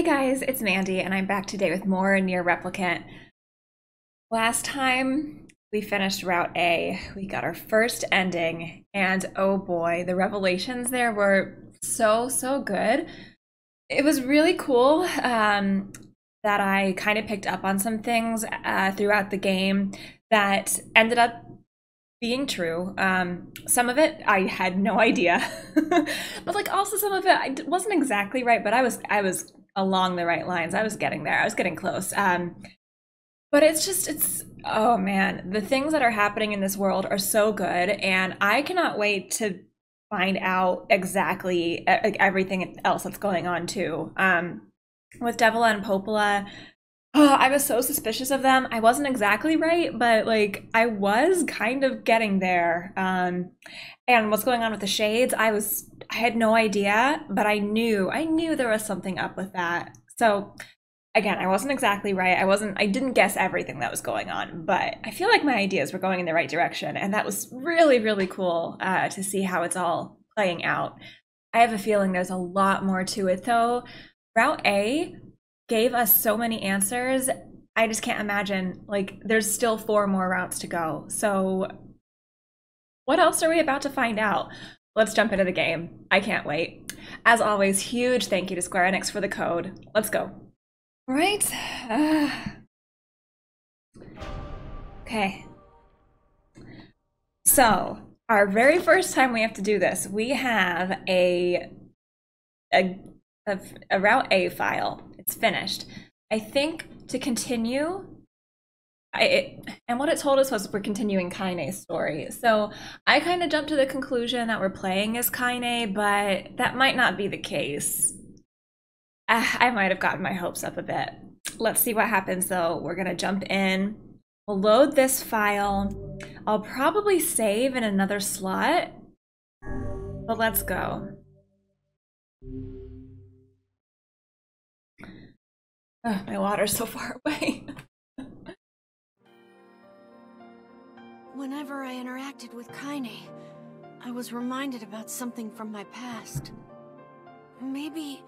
Hey guys, it's Mandy, and I'm back today with more NieR Replicant. Last time we finished Route A, we got our first ending, and oh boy, the revelations there were so good. It was really cool that I kind of picked up on some things throughout the game that ended up being true. Some of it I had no idea, but like also some of it I wasn't exactly right, but I was along the right lines. I was getting there. I was getting close. But it's oh man, the things that are happening in this world are so good, and I cannot wait to find out exactly like everything else that's going on too. With Devila and Popola, oh, I was so suspicious of them. I wasn't exactly right, but like I was kind of getting there. And what's going on with the shades, I had no idea, but I knew there was something up with that. So again, I wasn't exactly right. I didn't guess everything that was going on, but I feel like my ideas were going in the right direction, and that was really cool to see how it's all playing out. I have a feeling there's a lot more to it though. Route A gave us so many answers. I just can't imagine, like, there's still 4 more routes to go. So what else are we about to find out? Let's jump into the game. I can't wait. As always, huge thank you to Square Enix for the code. Let's go. Right. Okay. So, our very first time we have to do this, we have a Route A file. It's finished. I think to continue, and what it told us was we're continuing Kaine's story. So I kind of jumped to the conclusion that we're playing as Kaine, but that might not be the case. I might have gotten my hopes up a bit. Let's see what happens though. We're gonna jump in. We'll load this file. I'll probably save in another slot, but let's go. Oh, my water's so far away. Whenever I interacted with Kaine, I was reminded about something from my past. Maybe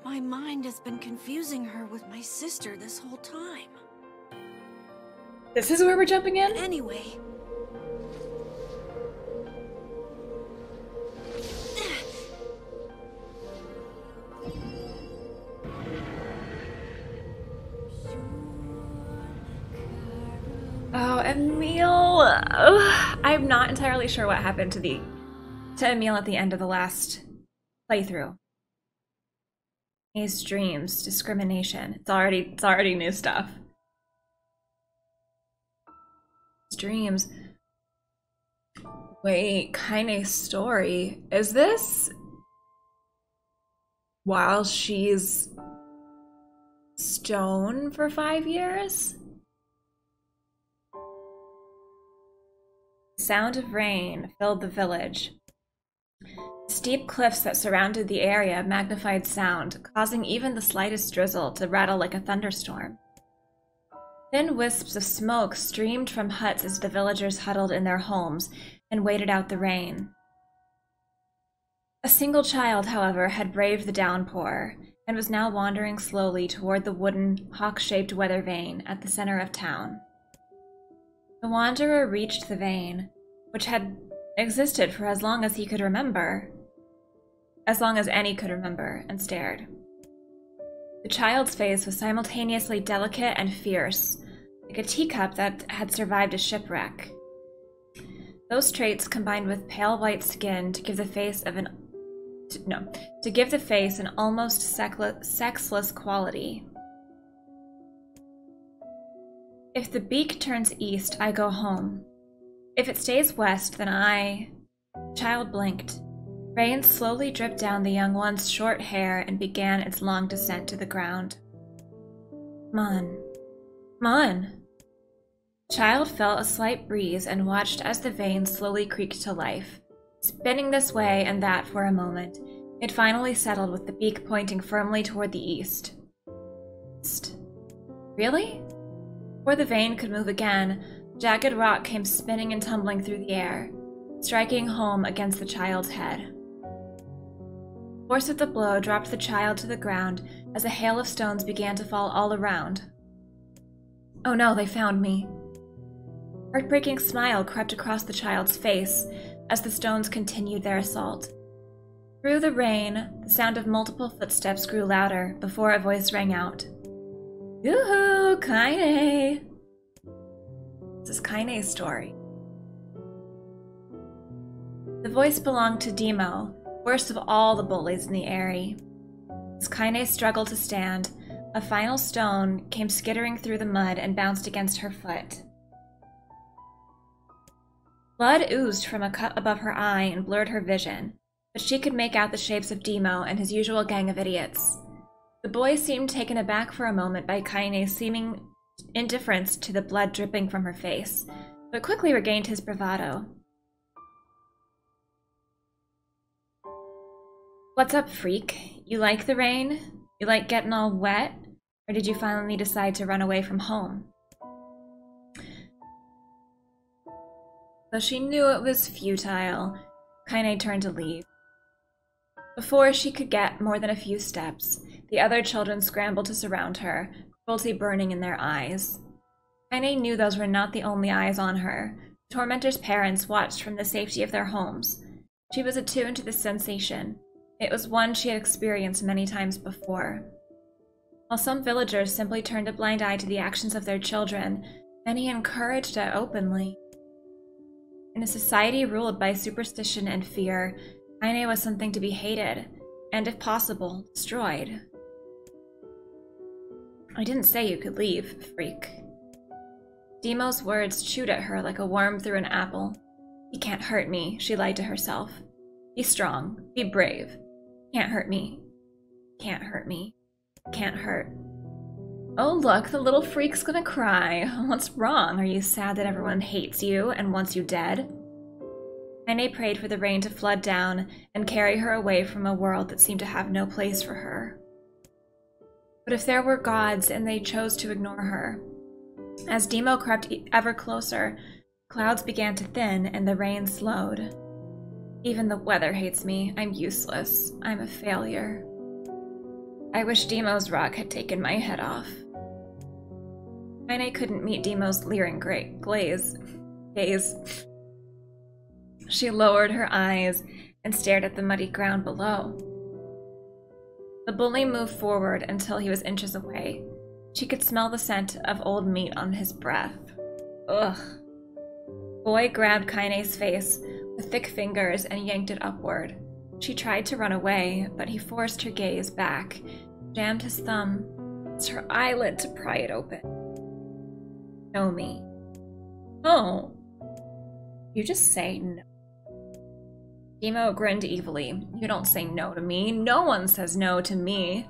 my mind has been confusing her with my sister this whole time. This is where we're jumping in? Anyway. Oh, Emil. Ugh. I'm not entirely sure what happened to Emil at the end of the last playthrough. His dreams, discrimination. It's already new stuff. His dreams. Wait, Kaine's story. Is this while she's stone for 5 years? The sound of rain filled the village. Steep cliffs that surrounded the area magnified sound, causing even the slightest drizzle to rattle like a thunderstorm. Thin wisps of smoke streamed from huts as the villagers huddled in their homes and waited out the rain. A single child, however, had braved the downpour and was now wandering slowly toward the wooden, hawk-shaped weather vane at the center of town. The wanderer reached the vane, which had existed for as long as he could remember. As long as any could remember, and stared. The child's face was simultaneously delicate and fierce, like a teacup that had survived a shipwreck. Those traits combined with pale white skin to give the face an almost sexless quality. If the beak turns east, I go home. If it stays west, then I... The child blinked. Rain slowly dripped down the young one's short hair and began its long descent to the ground. Mon. Mon! The child felt a slight breeze and watched as the vein slowly creaked to life. Spinning this way and that for a moment, it finally settled with the beak pointing firmly toward the east. East. Really? Before the vein could move again, jagged rock came spinning and tumbling through the air, striking home against the child's head. force of the blow dropped the child to the ground as a hail of stones began to fall all around. Oh no, they found me. A heartbreaking smile crept across the child's face as the stones continued their assault. Through the rain, the sound of multiple footsteps grew louder before a voice rang out. Yoo-hoo, Kaine! This is Kaine's story. The voice belonged to Demo, worst of all the bullies in the area. As Kaine struggled to stand, a final stone came skittering through the mud and bounced against her foot. Blood oozed from a cut above her eye and blurred her vision, but she could make out the shapes of Demo and his usual gang of idiots. The boy seemed taken aback for a moment by Kaine's seeming indifference to the blood dripping from her face, but quickly regained his bravado. What's up, freak? You like the rain? You like getting all wet? Or did you finally decide to run away from home? Though she knew it was futile, Kaine turned to leave. Before she could get more than a few steps, the other children scrambled to surround her, cruelty burning in their eyes. Kaine knew those were not the only eyes on her. The tormentor's parents watched from the safety of their homes. She was attuned to this sensation. It was one she had experienced many times before. While some villagers simply turned a blind eye to the actions of their children, many encouraged it openly. In a society ruled by superstition and fear, Kaine was something to be hated, and if possible, destroyed. I didn't say you could leave, freak. Demo's words chewed at her like a worm through an apple. He can't hurt me, she lied to herself. Be strong, be brave. Can't hurt me. Can't hurt me. Can't hurt. Oh look, the little freak's gonna cry. What's wrong? Are you sad that everyone hates you and wants you dead? Kaine prayed for the rain to flood down and carry her away from a world that seemed to have no place for her. But if there were gods and they chose to ignore her? As Demo crept ever closer, clouds began to thin and the rain slowed. Even the weather hates me. I'm useless. I'm a failure. I wish Demo's rock had taken my head off. Kaine couldn't meet Demo's leering gaze. She lowered her eyes and stared at the muddy ground below. The bully moved forward until he was inches away. She could smell the scent of old meat on his breath. Ugh. Boy grabbed Kaine's face with thick fingers and yanked it upward. She tried to run away, but he forced her gaze back, jammed his thumb against her eyelid to pry it open. Show me. Oh. You just say no. Demo grinned evilly. You don't say no to me. No one says no to me.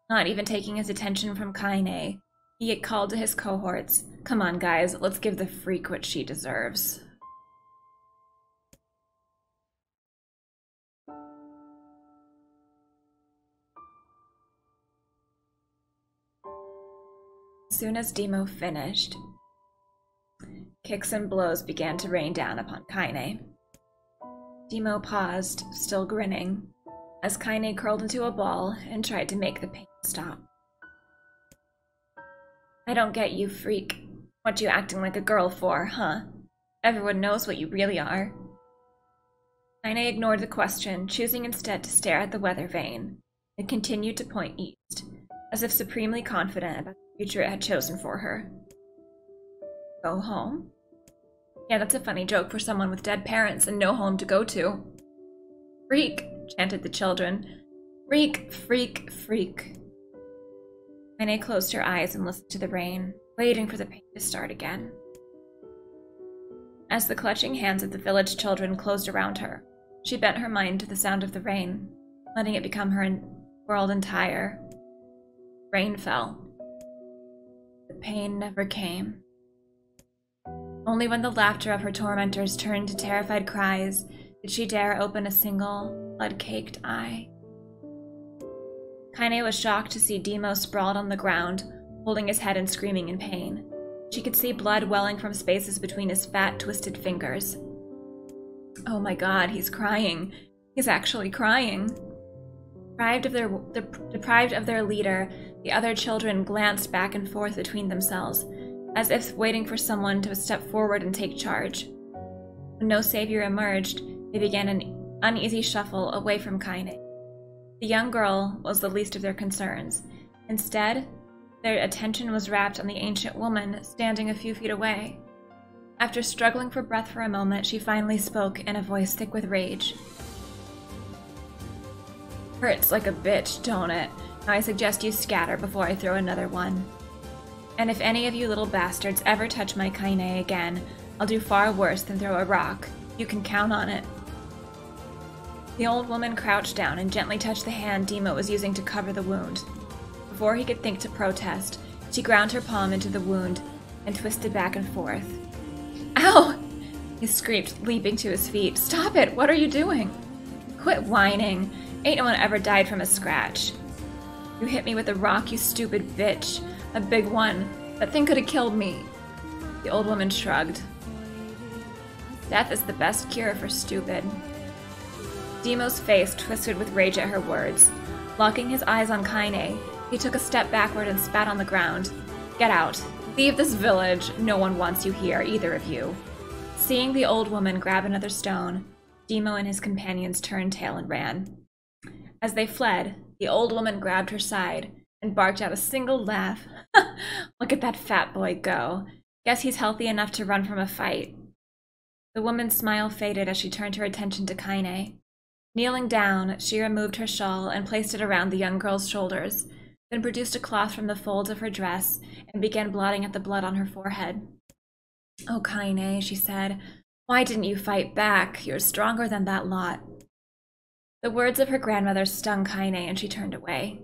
Not even taking his attention from Kaine, he called to his cohorts. Come on, guys, let's give the freak what she deserves. As soon as Demo finished, kicks and blows began to rain down upon Kaine. Demo paused, still grinning, as Kaine curled into a ball and tried to make the pain stop. I don't get you, freak. What you acting like a girl for, huh? Everyone knows what you really are. Kaine ignored the question, choosing instead to stare at the weather vane, and continued to point east, as if supremely confident about the future it had chosen for her. Go home? Yeah, that's a funny joke for someone with dead parents and no home to go to. Freak, chanted the children. Freak, freak, freak. Kaine closed her eyes and listened to the rain, waiting for the pain to start again. As the clutching hands of the village children closed around her, she bent her mind to the sound of the rain, letting it become her world entire. Rain fell. The pain never came. Only when the laughter of her tormentors turned to terrified cries did she dare open a single, blood-caked eye. Kaine was shocked to see Demo sprawled on the ground, holding his head and screaming in pain. She could see blood welling from spaces between his fat, twisted fingers. Oh my god, he's crying. He's actually crying. Deprived of their leader, the other children glanced back and forth between themselves, as if waiting for someone to step forward and take charge. When no savior emerged, they began an uneasy shuffle away from Kaine. The young girl was the least of their concerns. Instead, their attention was wrapped on the ancient woman standing a few feet away. After struggling for breath for a moment, she finally spoke in a voice thick with rage. "Hurts like a bitch, don't it? Now I suggest you scatter before I throw another one. And if any of you little bastards ever touch my Kaine again, I'll do far worse than throw a rock. You can count on it." The old woman crouched down and gently touched the hand Dima was using to cover the wound. Before he could think to protest, she ground her palm into the wound and twisted back and forth. "Ow!" he screamed, leaping to his feet. "Stop it! What are you doing?" "Quit whining. Ain't no one ever died from a scratch." "You hit me with a rock, you stupid bitch. A big one. That thing could have killed me." The old woman shrugged. "Death is the best cure for stupid." Demo's face twisted with rage at her words. Locking his eyes on Kaine, he took a step backward and spat on the ground. "Get out. Leave this village. No one wants you here, either of you." Seeing the old woman grab another stone, Demo and his companions turned tail and ran. As they fled, the old woman grabbed her side and barked out a single laugh. "Look at that fat boy go. Guess he's healthy enough to run from a fight." The woman's smile faded as she turned her attention to Kaine. Kneeling down, she removed her shawl and placed it around the young girl's shoulders, then produced a cloth from the folds of her dress and began blotting at the blood on her forehead. "Oh, Kaine," she said, "why didn't you fight back? You're stronger than that lot." The words of her grandmother stung Kaine, and she turned away.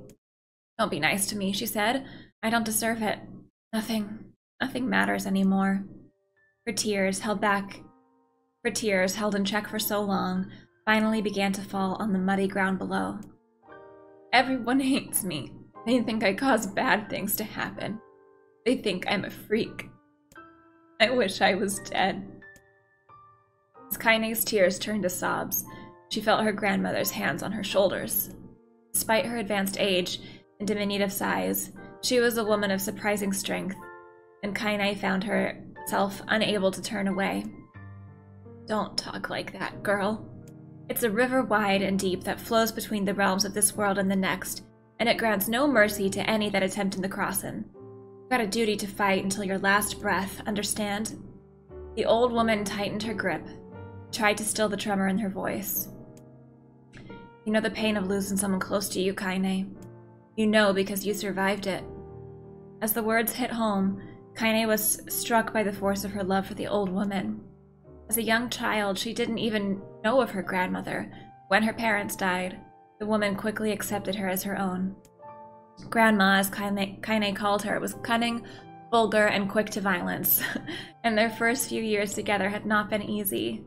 "Don't be nice to me," she said. "I don't deserve it. Nothing matters anymore." Her tears, held in check for so long, finally began to fall on the muddy ground below. "Everyone hates me. They think I cause bad things to happen. They think I'm a freak. I wish I was dead." As Kaine's tears turned to sobs, she felt her grandmother's hands on her shoulders. Despite her advanced age and diminutive size, she was a woman of surprising strength, and Kaine found herself unable to turn away. "Don't talk like that, girl. It's a river wide and deep that flows between the realms of this world and the next, and it grants no mercy to any that attempt the crossin'. You've got a duty to fight until your last breath, understand?" The old woman tightened her grip, tried to still the tremor in her voice. "You know the pain of losing someone close to you, Kaine. You know because you survived it." As the words hit home, Kaine was struck by the force of her love for the old woman. As a young child, she didn't even know of her grandmother. When her parents died, the woman quickly accepted her as her own. Grandma, as Kaine called her, was cunning, vulgar, and quick to violence, and their first few years together had not been easy.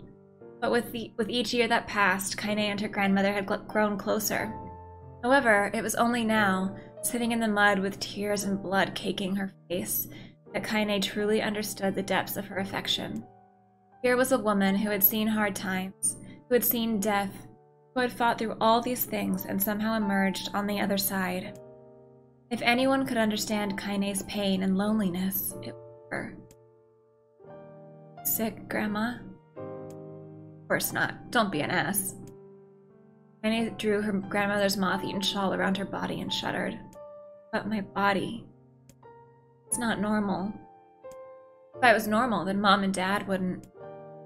But with each year that passed, Kaine and her grandmother had grown closer. However, it was only now, sitting in the mud with tears and blood caking her face, that Kaine truly understood the depths of her affection. Here was a woman who had seen hard times, who had seen death, who had fought through all these things and somehow emerged on the other side. If anyone could understand Kaine's pain and loneliness, it was her. "Sick, Grandma?" "Of course not. Don't be an ass." Kaine drew her grandmother's moth-eaten shawl around her body and shuddered. "But my body, it's not normal. If I was normal, then Mom and Dad wouldn't—"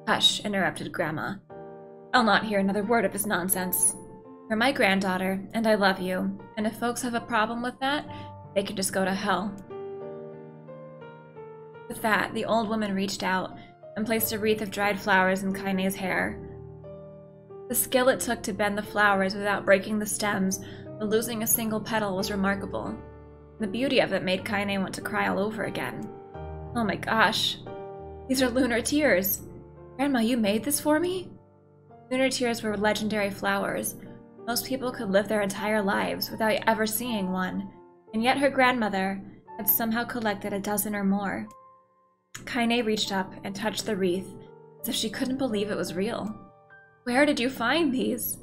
"Hush," interrupted Grandma. "I'll not hear another word of this nonsense. You're my granddaughter, and I love you, and if folks have a problem with that, they can just go to hell." With that, the old woman reached out and placed a wreath of dried flowers in Kaine's hair. The skill it took to bend the flowers without breaking the stems or losing a single petal was remarkable. The beauty of it made Kaine want to cry all over again. "Oh my gosh, these are lunar tears. Grandma, you made this for me?" Lunar tears were legendary flowers. Most people could live their entire lives without ever seeing one, and yet her grandmother had somehow collected a dozen or more. Kaine reached up and touched the wreath, as if she couldn't believe it was real. "Where did you find these?"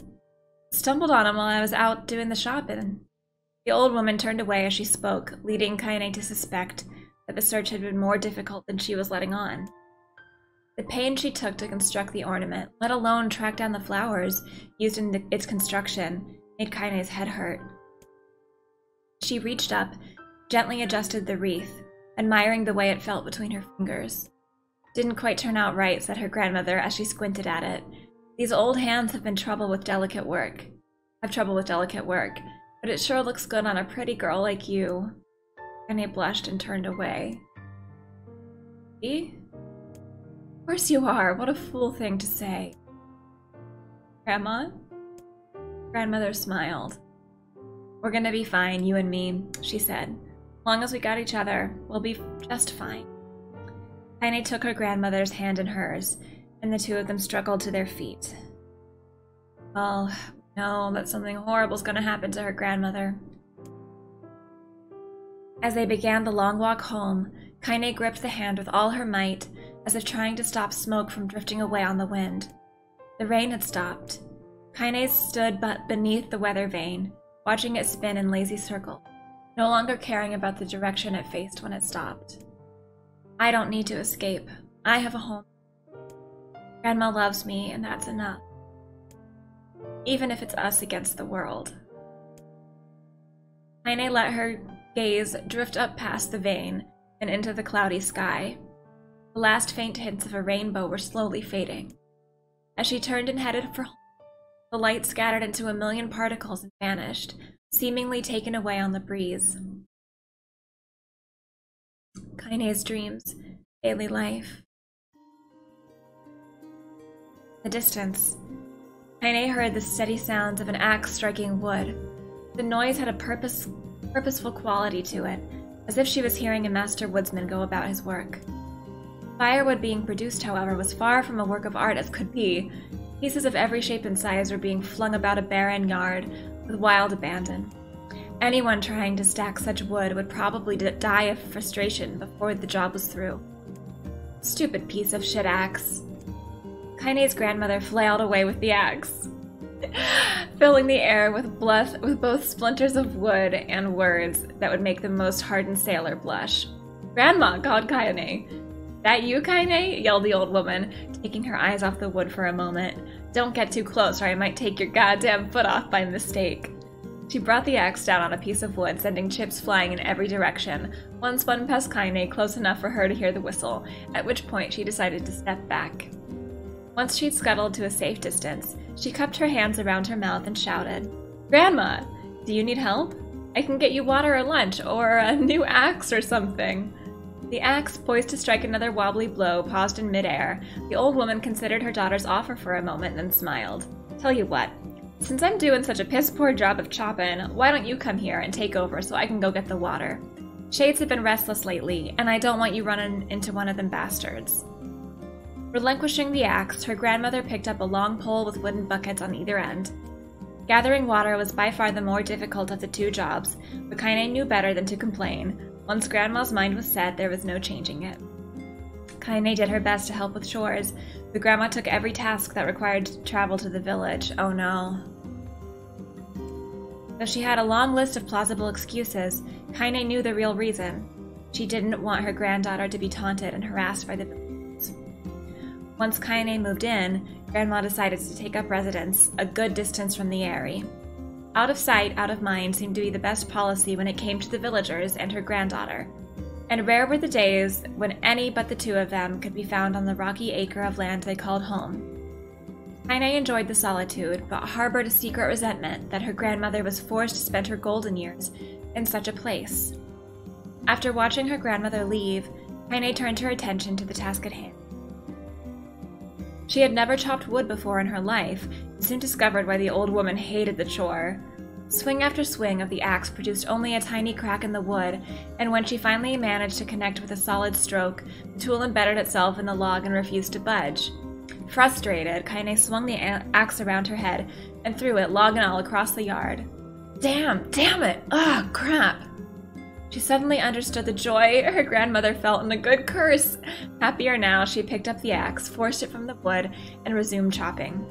Stumbled on him while I was out doing the shopping. The old woman turned away as she spoke, leading Kaine to suspect that the search had been more difficult than she was letting on. The pain she took to construct the ornament, let alone track down the flowers used in its construction, made Kaine's head hurt. She reached up, gently adjusted the wreath, admiring the way it felt between her fingers. Didn't quite turn out right, said her grandmother as she squinted at it. These old hands have trouble with delicate work, but it sure looks good on a pretty girl like you. Kaine blushed and turned away. Me? Of course you are. What a fool thing to say. Grandma? Grandmother smiled. We're gonna be fine, you and me, she said. As long as we got each other, we'll be just fine. Kaine took her grandmother's hand in hers, and the two of them struggled to their feet. Well, no, that something horrible's gonna happen to her grandmother. As they began the long walk home, Kaine gripped the hand with all her might, as if trying to stop smoke from drifting away on the wind. The rain had stopped. Kaine stood beneath the weather vane, watching it spin in lazy circles, no longer caring about the direction it faced when it stopped. I don't need to escape. I have a home. Grandma loves me, and that's enough. Even if it's us against the world. Kaine let her gaze drift up past the vane and into the cloudy sky. The last faint hints of a rainbow were slowly fading. As she turned and headed for home, the light scattered into a million particles and vanished, seemingly taken away on the breeze. Kaine's dreams, daily life. In the distance, Kaine heard the steady sounds of an axe striking wood. The noise had a purposeful quality to it, as if she was hearing a master woodsman go about his work. Firewood being produced, however, was far from a work of art as could be. Pieces of every shape and size were being flung about a barren yard with wild abandon. Anyone trying to stack such wood would probably die of frustration before the job was through. Stupid piece of shit axe. Kaine's grandmother flailed away with the axe, filling the air with both splinters of wood and words that would make the most hardened sailor blush. Grandma, called Kaine. That you, Kaine? Yelled the old woman, taking her eyes off the wood for a moment. Don't get too close or I might take your goddamn foot off by mistake. She brought the axe down on a piece of wood, sending chips flying in every direction. One spun past Kaine, close enough for her to hear the whistle, at which point she decided to step back. Once she'd scuttled to a safe distance, she cupped her hands around her mouth and shouted, Grandma, do you need help? I can get you water or lunch, or a new axe or something. The axe, poised to strike another wobbly blow, paused in midair. The old woman considered her daughter's offer for a moment, then smiled. Tell you what, since I'm doing such a piss-poor job of chopping, why don't you come here and take over so I can go get the water? Shades have been restless lately, and I don't want you running into one of them bastards. Relinquishing the axe, her grandmother picked up a long pole with wooden buckets on either end. Gathering water was by far the more difficult of the two jobs, but Kaine knew better than to complain. Once Grandma's mind was set, there was no changing it. Kaine did her best to help with chores, but Grandma took every task that required travel to the village. Oh no. Though she had a long list of plausible excuses, Kaine knew the real reason. She didn't want her granddaughter to be taunted and harassed by the villagers. Once Kaine moved in, Grandma decided to take up residence a good distance from the Eyrie. Out of sight, out of mind seemed to be the best policy when it came to the villagers and her granddaughter. And rare were the days when any but the two of them could be found on the rocky acre of land they called home. Kaine enjoyed the solitude, but harbored a secret resentment that her grandmother was forced to spend her golden years in such a place. After watching her grandmother leave, Kaine turned her attention to the task at hand. She had never chopped wood before in her life, and soon discovered why the old woman hated the chore. Swing after swing of the axe produced only a tiny crack in the wood, and when she finally managed to connect with a solid stroke, the tool embedded itself in the log and refused to budge. Frustrated, Kaine swung the axe around her head and threw it, log and all, across the yard. Damn it! Ugh, crap! She suddenly understood the joy her grandmother felt in a good curse. Happier now, she picked up the axe, forced it from the wood, and resumed chopping.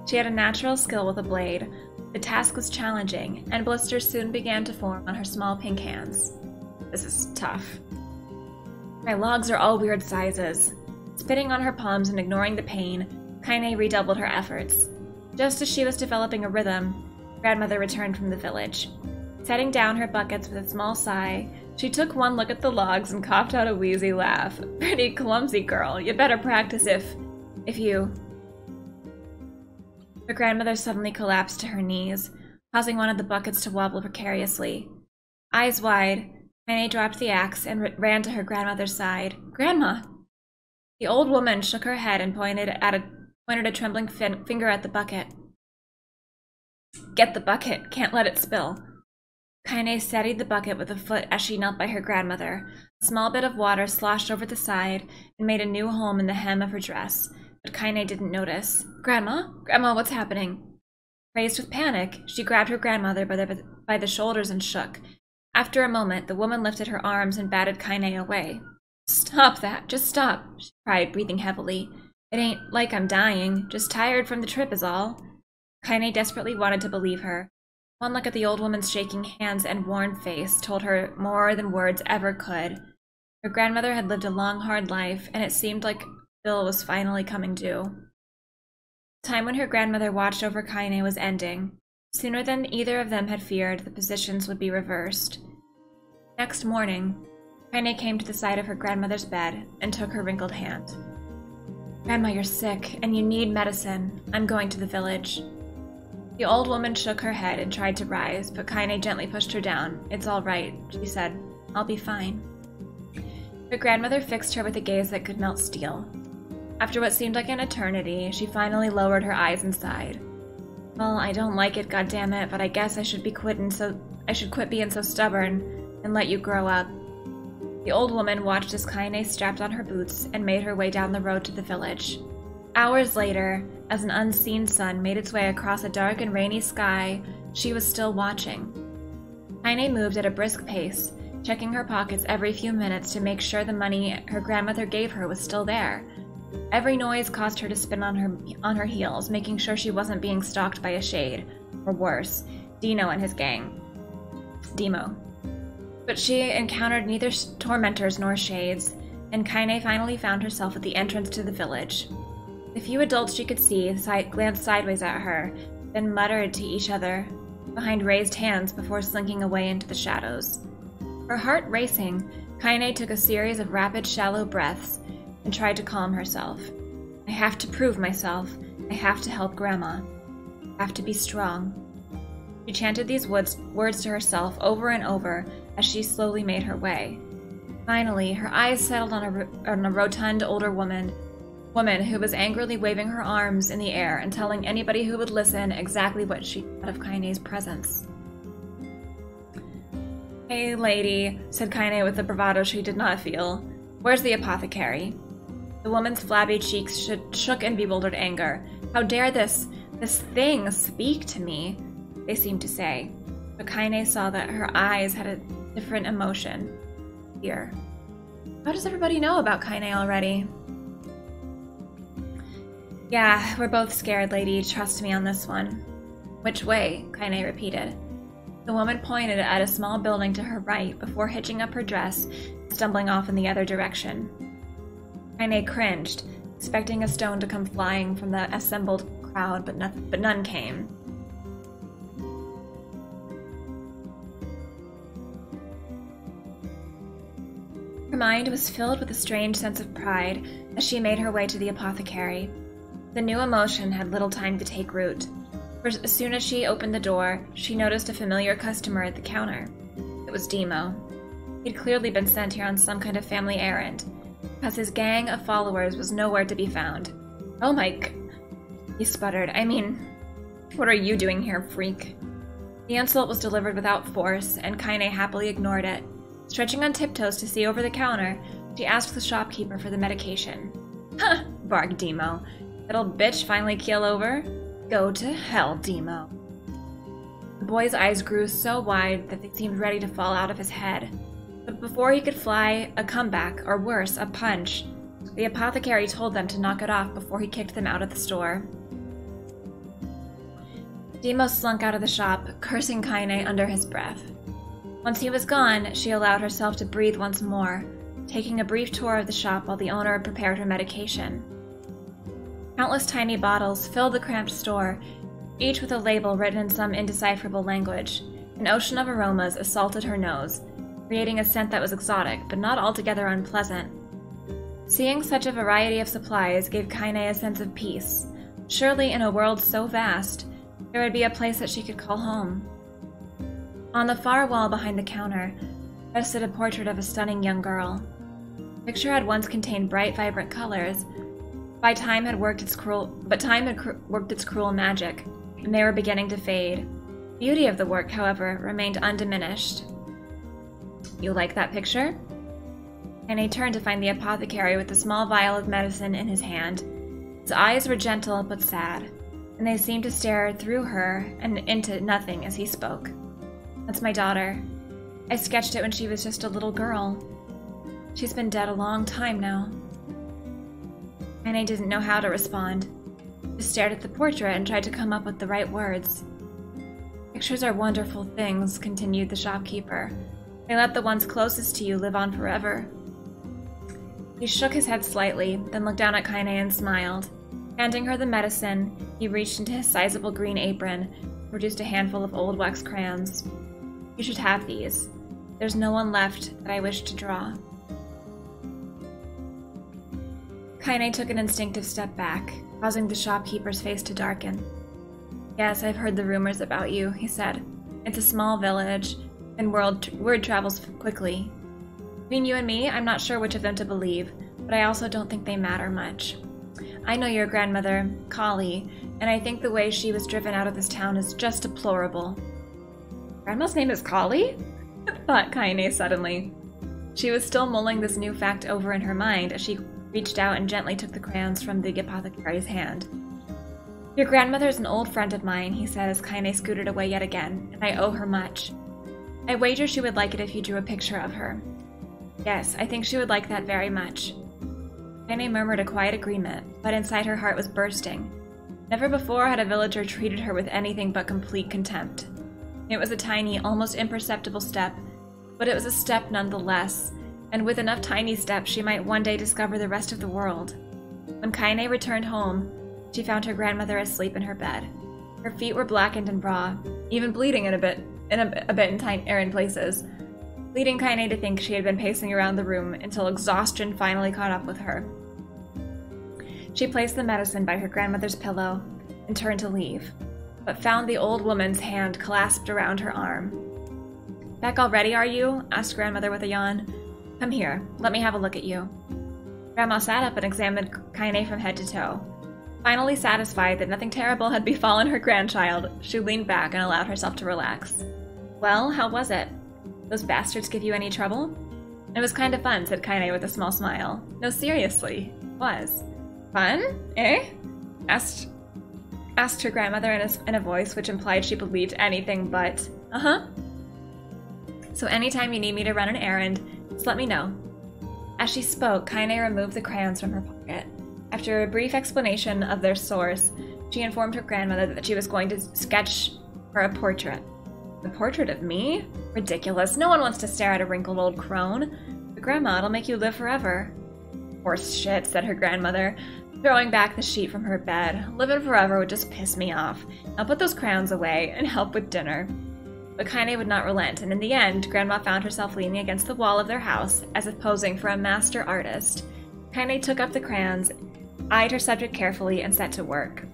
She had a natural skill with a blade. The task was challenging, and blisters soon began to form on her small pink hands. This is tough. My logs are all weird sizes. Spitting on her palms and ignoring the pain, Kaine redoubled her efforts. Just as she was developing a rhythm, Grandmother returned from the village. Setting down her buckets with a small sigh, she took one look at the logs and coughed out a wheezy laugh. Pretty clumsy girl. You better practice if you... Her grandmother suddenly collapsed to her knees, causing one of the buckets to wobble precariously. Eyes wide, Kaine dropped the axe and ran to her grandmother's side. Grandma! The old woman shook her head and pointed a trembling finger at the bucket. Get the bucket. Can't let it spill. Kaine steadied the bucket with a foot as she knelt by her grandmother. A small bit of water sloshed over the side and made a new home in the hem of her dress, but Kaine didn't notice. Grandma? Grandma, what's happening? Crazed with panic, she grabbed her grandmother by the shoulders and shook. After a moment, the woman lifted her arms and batted Kaine away. Stop that! Just stop! She cried, breathing heavily. It ain't like I'm dying. Just tired from the trip is all. Kaine desperately wanted to believe her. One look at the old woman's shaking hands and worn face told her more than words ever could. Her grandmother had lived a long, hard life, and it seemed like Bill was finally coming due. The time when her grandmother watched over Kaine was ending. Sooner than either of them had feared, the positions would be reversed. Next morning, Kaine came to the side of her grandmother's bed and took her wrinkled hand. Grandma, you're sick, and you need medicine. I'm going to the village. The old woman shook her head and tried to rise, but Kaine gently pushed her down. It's all right, she said. I'll be fine. Her grandmother fixed her with a gaze that could melt steel. After what seemed like an eternity, she finally lowered her eyes and sighed. Well, I don't like it, goddammit, but I guess I should quit being so stubborn and let you grow up. The old woman watched as Kaine strapped on her boots and made her way down the road to the village. Hours later, as an unseen sun made its way across a dark and rainy sky, she was still watching. Kaine moved at a brisk pace, checking her pockets every few minutes to make sure the money her grandmother gave her was still there. Every noise caused her to spin on her heels, making sure she wasn't being stalked by a shade, or worse, Dino and his gang. Demo. But she encountered neither tormentors nor shades, and Kaine finally found herself at the entrance to the village. The few adults she could see glanced sideways at her, then muttered to each other behind raised hands before slinking away into the shadows. Her heart racing, Kaine took a series of rapid, shallow breaths and tried to calm herself. I have to prove myself. I have to help Grandma. I have to be strong. She chanted these words to herself over and over as she slowly made her way. Finally, her eyes settled on a rotund older woman who was angrily waving her arms in the air and telling anybody who would listen exactly what she thought of Kaine's presence. Hey, lady, said Kaine with a bravado she did not feel. Where's the apothecary? The woman's flabby cheeks shook in bewildered anger. How dare this thing speak to me? They seemed to say. But Kaine saw that her eyes had a different emotion. Fear. How does everybody know about Kaine already? Yeah, we're both scared, lady. Trust me on this one. Which way? Kaine repeated. The woman pointed at a small building to her right before hitching up her dress and stumbling off in the other direction. Kaine cringed, expecting a stone to come flying from the assembled crowd, but none came. Her mind was filled with a strange sense of pride as she made her way to the apothecary. The new emotion had little time to take root. For as soon as she opened the door, she noticed a familiar customer at the counter. It was Demo. He'd clearly been sent here on some kind of family errand, because his gang of followers was nowhere to be found. Oh my he sputtered. I mean, what are you doing here, freak? The insult was delivered without force, and Kaine happily ignored it. Stretching on tiptoes to see over the counter, she asked the shopkeeper for the medication. Huh, barked Demo. That old bitch finally keel over? Go to hell, Demo. The boy's eyes grew so wide that they seemed ready to fall out of his head. But before he could fly a comeback, or worse, a punch, the apothecary told them to knock it off before he kicked them out of the store. Demo slunk out of the shop, cursing Kaine under his breath. Once he was gone, she allowed herself to breathe once more, taking a brief tour of the shop while the owner prepared her medication. Countless tiny bottles filled the cramped store, each with a label written in some indecipherable language. An ocean of aromas assaulted her nose, creating a scent that was exotic, but not altogether unpleasant. Seeing such a variety of supplies gave Kaine a sense of peace. Surely, in a world so vast, there would be a place that she could call home. On the far wall behind the counter rested a portrait of a stunning young girl. The picture had once contained bright, vibrant colors, but time had worked its cruel magic, and they were beginning to fade. The beauty of the work, however, remained undiminished. "You like that picture?" Kaine turned to find the apothecary with a small vial of medicine in his hand. His eyes were gentle but sad, and they seemed to stare through her and into nothing as he spoke. "That's my daughter. I sketched it when she was just a little girl. She's been dead a long time now." Kaine didn't know how to respond. She stared at the portrait and tried to come up with the right words. "Pictures are wonderful things," continued the shopkeeper. "They let the ones closest to you live on forever." He shook his head slightly, then looked down at Kaine and smiled. Handing her the medicine, he reached into his sizable green apron and produced a handful of old wax crayons. "You should have these. There's no one left that I wish to draw." Kaine took an instinctive step back, causing the shopkeeper's face to darken. "Yes, I've heard the rumors about you," he said. "It's a small village, and word travels quickly. Between you and me, I'm not sure which of them to believe, but I also don't think they matter much. I know your grandmother, Kali, and I think the way she was driven out of this town is just deplorable." "Grandma's name is Kali?" thought Kaine suddenly. She was still mulling this new fact over in her mind as she reached out and gently took the crayons from the apothecary's hand. "Your grandmother's an old friend of mine," he said as Kaine scooted away yet again, "and I owe her much. I wager she would like it if you drew a picture of her." "Yes, I think she would like that very much." Kaine murmured a quiet agreement, but inside her heart was bursting. Never before had a villager treated her with anything but complete contempt. It was a tiny, almost imperceptible step, but it was a step nonetheless, and with enough tiny steps she might one day discover the rest of the world. When Kaine returned home, she found her grandmother asleep in her bed. Her feet were blackened and raw, even bleeding in a bit in places, leading Kaine to think she had been pacing around the room until exhaustion finally caught up with her. She placed the medicine by her grandmother's pillow and turned to leave, but found the old woman's hand clasped around her arm. "Back already, are you?" asked grandmother with a yawn. "Come here, let me have a look at you." Grandma sat up and examined Kaine from head to toe. Finally satisfied that nothing terrible had befallen her grandchild, she leaned back and allowed herself to relax. "Well, how was it? Those bastards give you any trouble?" "It was kind of fun," said Kaine with a small smile. "No, seriously, it was." "Fun, eh?" asked her grandmother in a voice which implied she believed anything but, "Uh-huh." "So anytime you need me to run an errand, just let me know." As she spoke, Kaine removed the crayons from her pocket. After a brief explanation of their source, she informed her grandmother that she was going to sketch her a portrait. "The portrait of me? Ridiculous. No one wants to stare at a wrinkled old crone. But Grandma, it'll make you live forever." "Horse shit," said her grandmother, throwing back the sheet from her bed. "Living forever would just piss me off. I'll put those crayons away and help with dinner." But Kaine would not relent, and in the end, Grandma found herself leaning against the wall of their house as if posing for a master artist. Kaine took up the crayons, eyed her subject carefully, and set to work.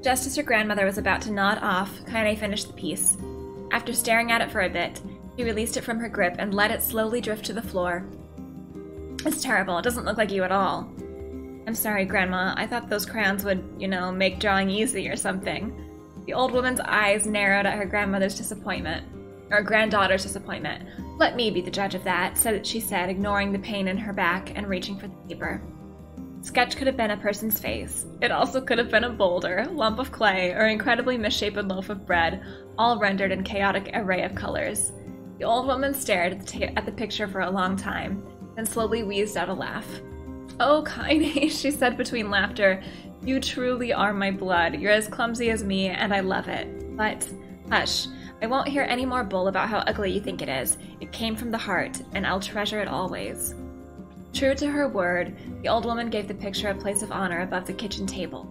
Just as her grandmother was about to nod off, Kaine finished the piece. After staring at it for a bit, she released it from her grip and let it slowly drift to the floor. "It's terrible. It doesn't look like you at all." "I'm sorry, Grandma. I thought those crayons would, make drawing easy or something." The old woman's eyes narrowed at her granddaughter's disappointment. "Let me be the judge of that," she said, ignoring the pain in her back and reaching for the paper. Sketch could have been a person's face. It also could have been a boulder, lump of clay, or incredibly misshapen loaf of bread, all rendered in chaotic array of colors. The old woman stared at the picture for a long time, then slowly wheezed out a laugh. Oh, Kaine, she said between laughter. You truly are my blood. You're as clumsy as me, and I love it. But, hush. I won't hear any more bull about how ugly you think it is. It came from the heart, and I'll treasure it always. True to her word, the old woman gave the picture a place of honor above the kitchen table.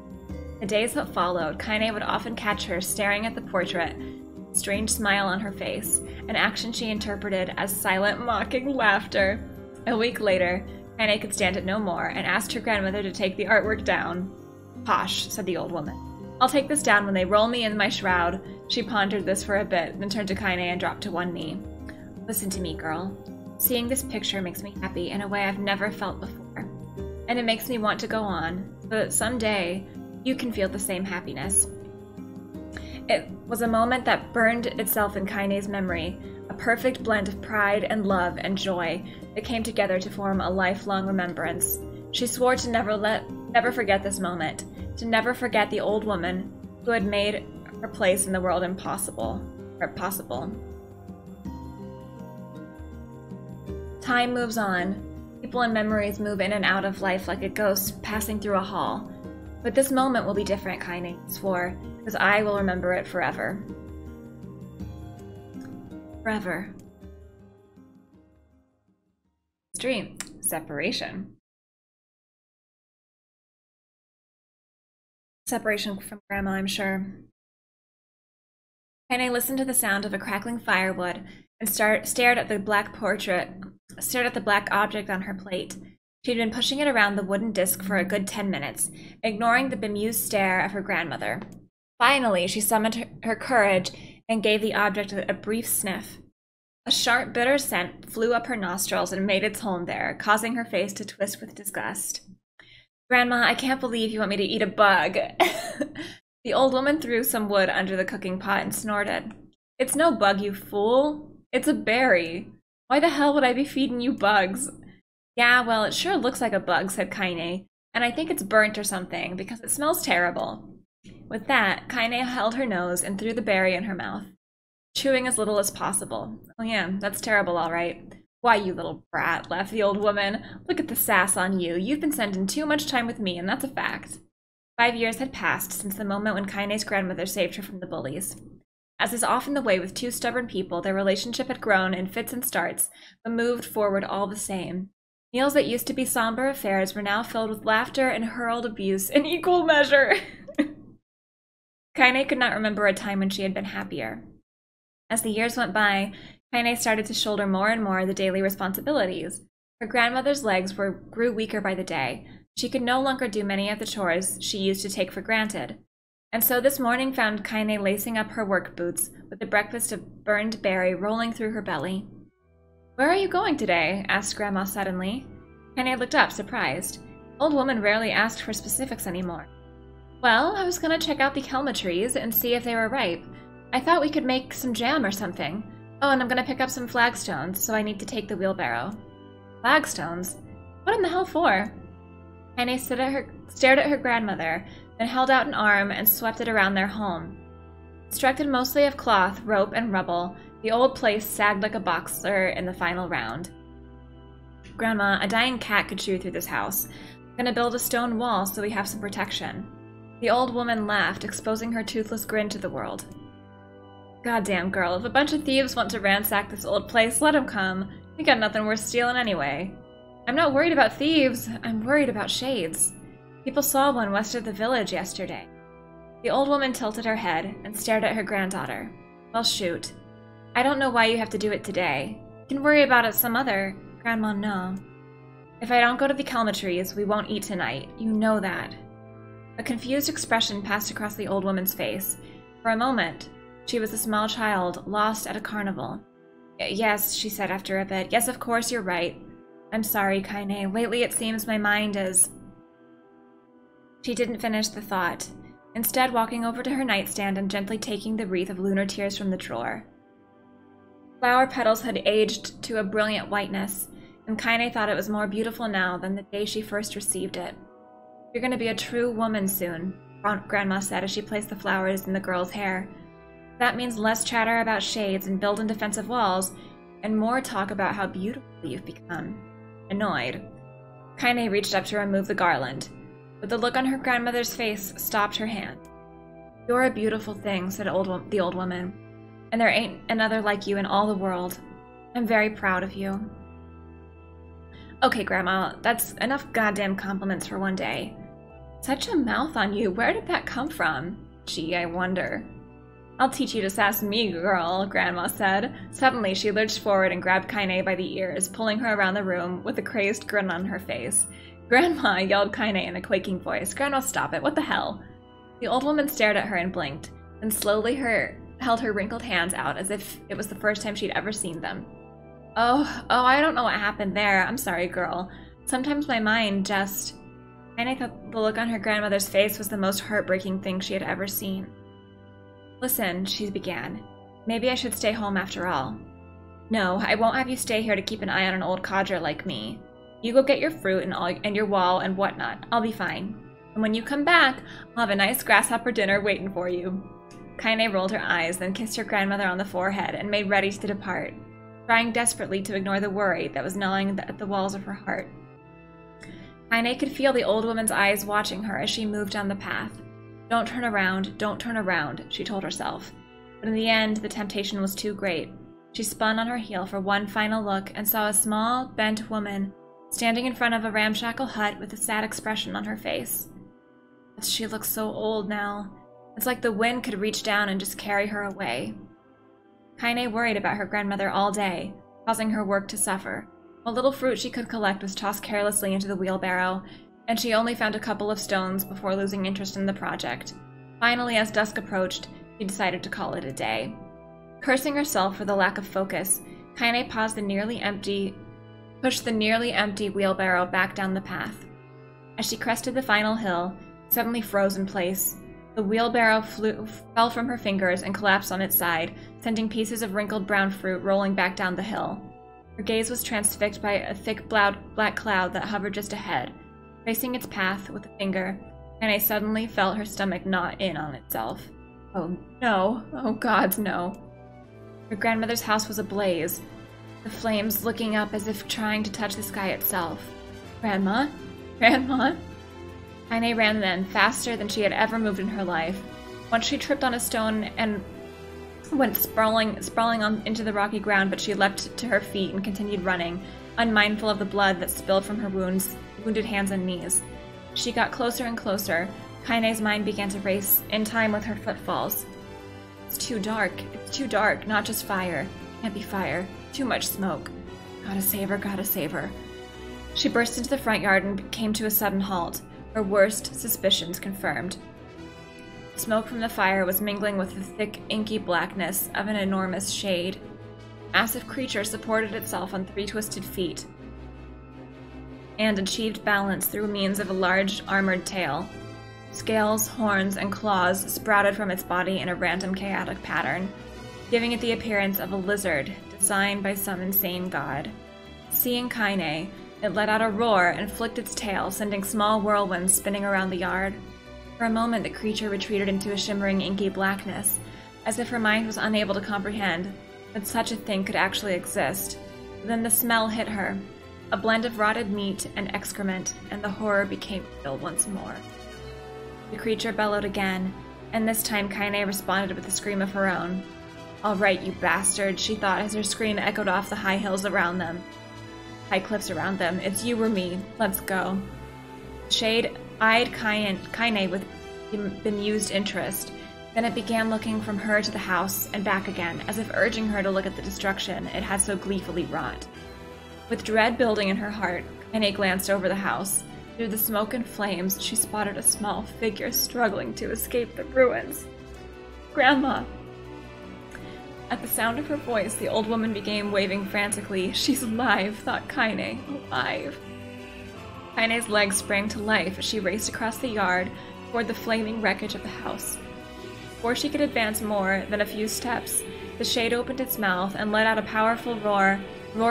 The days that followed, Kaine would often catch her staring at the portrait, a strange smile on her face, an action she interpreted as silent, mocking laughter. A week later, Kaine could stand it no more and asked her grandmother to take the artwork down. Posh, said the old woman. I'll take this down when they roll me in my shroud. She pondered this for a bit, then turned to Kaine and dropped to one knee. Listen to me, girl. Seeing this picture makes me happy in a way I've never felt before. And it makes me want to go on, so that someday you can feel the same happiness. It was a moment that burned itself in Kaine's memory, a perfect blend of pride and love and joy that came together to form a lifelong remembrance. She swore to never forget this moment, to never forget the old woman who had made her place in the world possible. Time moves on. People and memories move in and out of life like a ghost passing through a hall. But this moment will be different, Kaine swore, because I will remember it forever. Forever. Dream. Separation. Separation from Grandma, I'm sure. Kaine listened to the sound of a crackling firewood and stared at the black object on her plate. She had been pushing it around the wooden disc for a good 10 minutes, ignoring the bemused stare of her grandmother. Finally, she summoned her courage and gave the object a brief sniff. A sharp, bitter scent flew up her nostrils and made its home there, causing her face to twist with disgust. Grandma, I can't believe you want me to eat a bug. The old woman threw some wood under the cooking pot and snorted. It's no bug, you fool. It's a berry. Why the hell would I be feeding you bugs? Yeah, well, it sure looks like a bug, said Kaine, and I think it's burnt or something, because it smells terrible. With that, Kaine held her nose and threw the berry in her mouth, chewing as little as possible. Oh yeah, that's terrible, all right. Why, you little brat, laughed the old woman. Look at the sass on you. You've been spending too much time with me, and that's a fact. 5 years had passed since the moment when Kaine's grandmother saved her from the bullies. As is often the way with two stubborn people, their relationship had grown in fits and starts, but moved forward all the same. Meals that used to be somber affairs were now filled with laughter and hurled abuse in equal measure. Kaine could not remember a time when she had been happier. As the years went by, Kaine started to shoulder more and more the daily responsibilities. Her grandmother's legs grew weaker by the day. She could no longer do many of the chores she used to take for granted. And so this morning found Kaine lacing up her work boots with a breakfast of burned berry rolling through her belly. Where are you going today? Asked Grandma suddenly. Kaine looked up, surprised. Old woman rarely asked for specifics anymore. Well, I was going to check out the kelma trees and see if they were ripe. I thought we could make some jam or something. Oh, and I'm going to pick up some flagstones, so I need to take the wheelbarrow. Flagstones? What in the hell for? Kaine stared at her grandmother, then held out an arm and swept it around their home. Constructed mostly of cloth, rope, and rubble, the old place sagged like a boxer in the final round. Grandma, a dying cat could chew through this house. I'm gonna build a stone wall so we have some protection. The old woman laughed, exposing her toothless grin to the world. Goddamn girl, if a bunch of thieves want to ransack this old place, let them come. We got nothing worth stealing anyway. I'm not worried about thieves, I'm worried about shades. People saw one west of the village yesterday. The old woman tilted her head and stared at her granddaughter. Well, shoot. I don't know why you have to do it today. You can worry about it some other. Grandma, no. If I don't go to the kelma trees, we won't eat tonight. You know that. A confused expression passed across the old woman's face. For a moment, she was a small child, lost at a carnival. Yes, she said after a bit. Yes, of course, you're right. I'm sorry, Kaine. Lately it seems my mind is... She didn't finish the thought, instead walking over to her nightstand and gently taking the wreath of lunar tears from the drawer. Flower petals had aged to a brilliant whiteness, and Kaine thought it was more beautiful now than the day she first received it. You're going to be a true woman soon, Grandma said as she placed the flowers in the girl's hair. That means less chatter about shades and building defensive walls, and more talk about how beautiful you've become. Annoyed. Kaine reached up to remove the garland, but the look on her grandmother's face stopped her hand. "You're a beautiful thing," said the old woman, "and there ain't another like you in all the world. I'm very proud of you." "Okay, Grandma, that's enough goddamn compliments for one day. Such a mouth on you. Where did that come from? Gee, I wonder." "I'll teach you to sass me, girl," Grandma said. Suddenly, she lurched forward and grabbed Kaine by the ears, pulling her around the room with a crazed grin on her face. "Grandma," yelled Kaine in a quaking voice. "Grandma, stop it. What the hell?" The old woman stared at her and blinked, then slowly held her wrinkled hands out as if it was the first time she'd ever seen them. Oh, I don't know what happened there. I'm sorry, girl. Sometimes my mind just..." Kaine thought the look on her grandmother's face was the most heartbreaking thing she had ever seen. "Listen," she began. "Maybe I should stay home after all." "No, I won't have you stay here to keep an eye on an old codger like me. You go get your fruit and your wall and whatnot. I'll be fine. And when you come back, I'll have a nice grasshopper dinner waiting for you." Kaine rolled her eyes, then kissed her grandmother on the forehead and made ready to depart, trying desperately to ignore the worry that was gnawing at the walls of her heart. Kaine could feel the old woman's eyes watching her as she moved down the path. Don't turn around, she told herself. But in the end, the temptation was too great. She spun on her heel for one final look and saw a small, bent woman standing in front of a ramshackle hut with a sad expression on her face. But she looks so old now. It's like the wind could reach down and just carry her away. Kaine worried about her grandmother all day, causing her work to suffer. What little fruit she could collect was tossed carelessly into the wheelbarrow, and she only found a couple of stones before losing interest in the project. Finally, as dusk approached, she decided to call it a day. Cursing herself for the lack of focus, Kaine pushed the nearly empty wheelbarrow back down the path. As she crested the final hill, it suddenly froze in place. The wheelbarrow fell from her fingers and collapsed on its side, sending pieces of wrinkled brown fruit rolling back down the hill. Her gaze was transfixed by a thick black cloud that hovered just ahead. Tracing its path with a finger, Kaine suddenly felt her stomach knot in on itself. Oh no. Oh gods, no. Her grandmother's house was ablaze, the flames licking up as if trying to touch the sky itself. "Grandma? Grandma?" Kaine ran then, faster than she had ever moved in her life. Once she tripped on a stone and went sprawling on into the rocky ground, but she leapt to her feet and continued running, unmindful of the blood that spilled from her wounded hands and knees. She got closer and closer. Kaine's mind began to race, in time with her footfalls. It's too dark, not just fire. Can't be fire. Too much smoke. Gotta save her. She burst into the front yard and came to a sudden halt, her worst suspicions confirmed. Smoke from the fire was mingling with the thick, inky blackness of an enormous shade. A massive creature supported itself on 3 twisted feet and achieved balance through means of a large, armored tail. Scales, horns, and claws sprouted from its body in a random, chaotic pattern, giving it the appearance of a lizard designed by some insane god. Seeing Kaine, it let out a roar and flicked its tail, sending small whirlwinds spinning around the yard. For a moment, the creature retreated into a shimmering, inky blackness, as if her mind was unable to comprehend that such a thing could actually exist. Then the smell hit her, a blend of rotted meat and excrement, and the horror became real once more. The creature bellowed again, and this time Kaine responded with a scream of her own. "All right, you bastard," she thought as her scream echoed off the high cliffs around them. "It's you or me. Let's go." Shade eyed Kaine with bemused interest. Then it began looking from her to the house and back again, as if urging her to look at the destruction it had so gleefully wrought. With dread building in her heart, Kaine glanced over the house. Through the smoke and flames, she spotted a small figure struggling to escape the ruins. "Grandma!" At the sound of her voice, the old woman began waving frantically. "She's alive," thought Kaine. Alive. Kaine's legs sprang to life as she raced across the yard toward the flaming wreckage of the house. Before she could advance more than a few steps, the shade opened its mouth and let out a powerful roar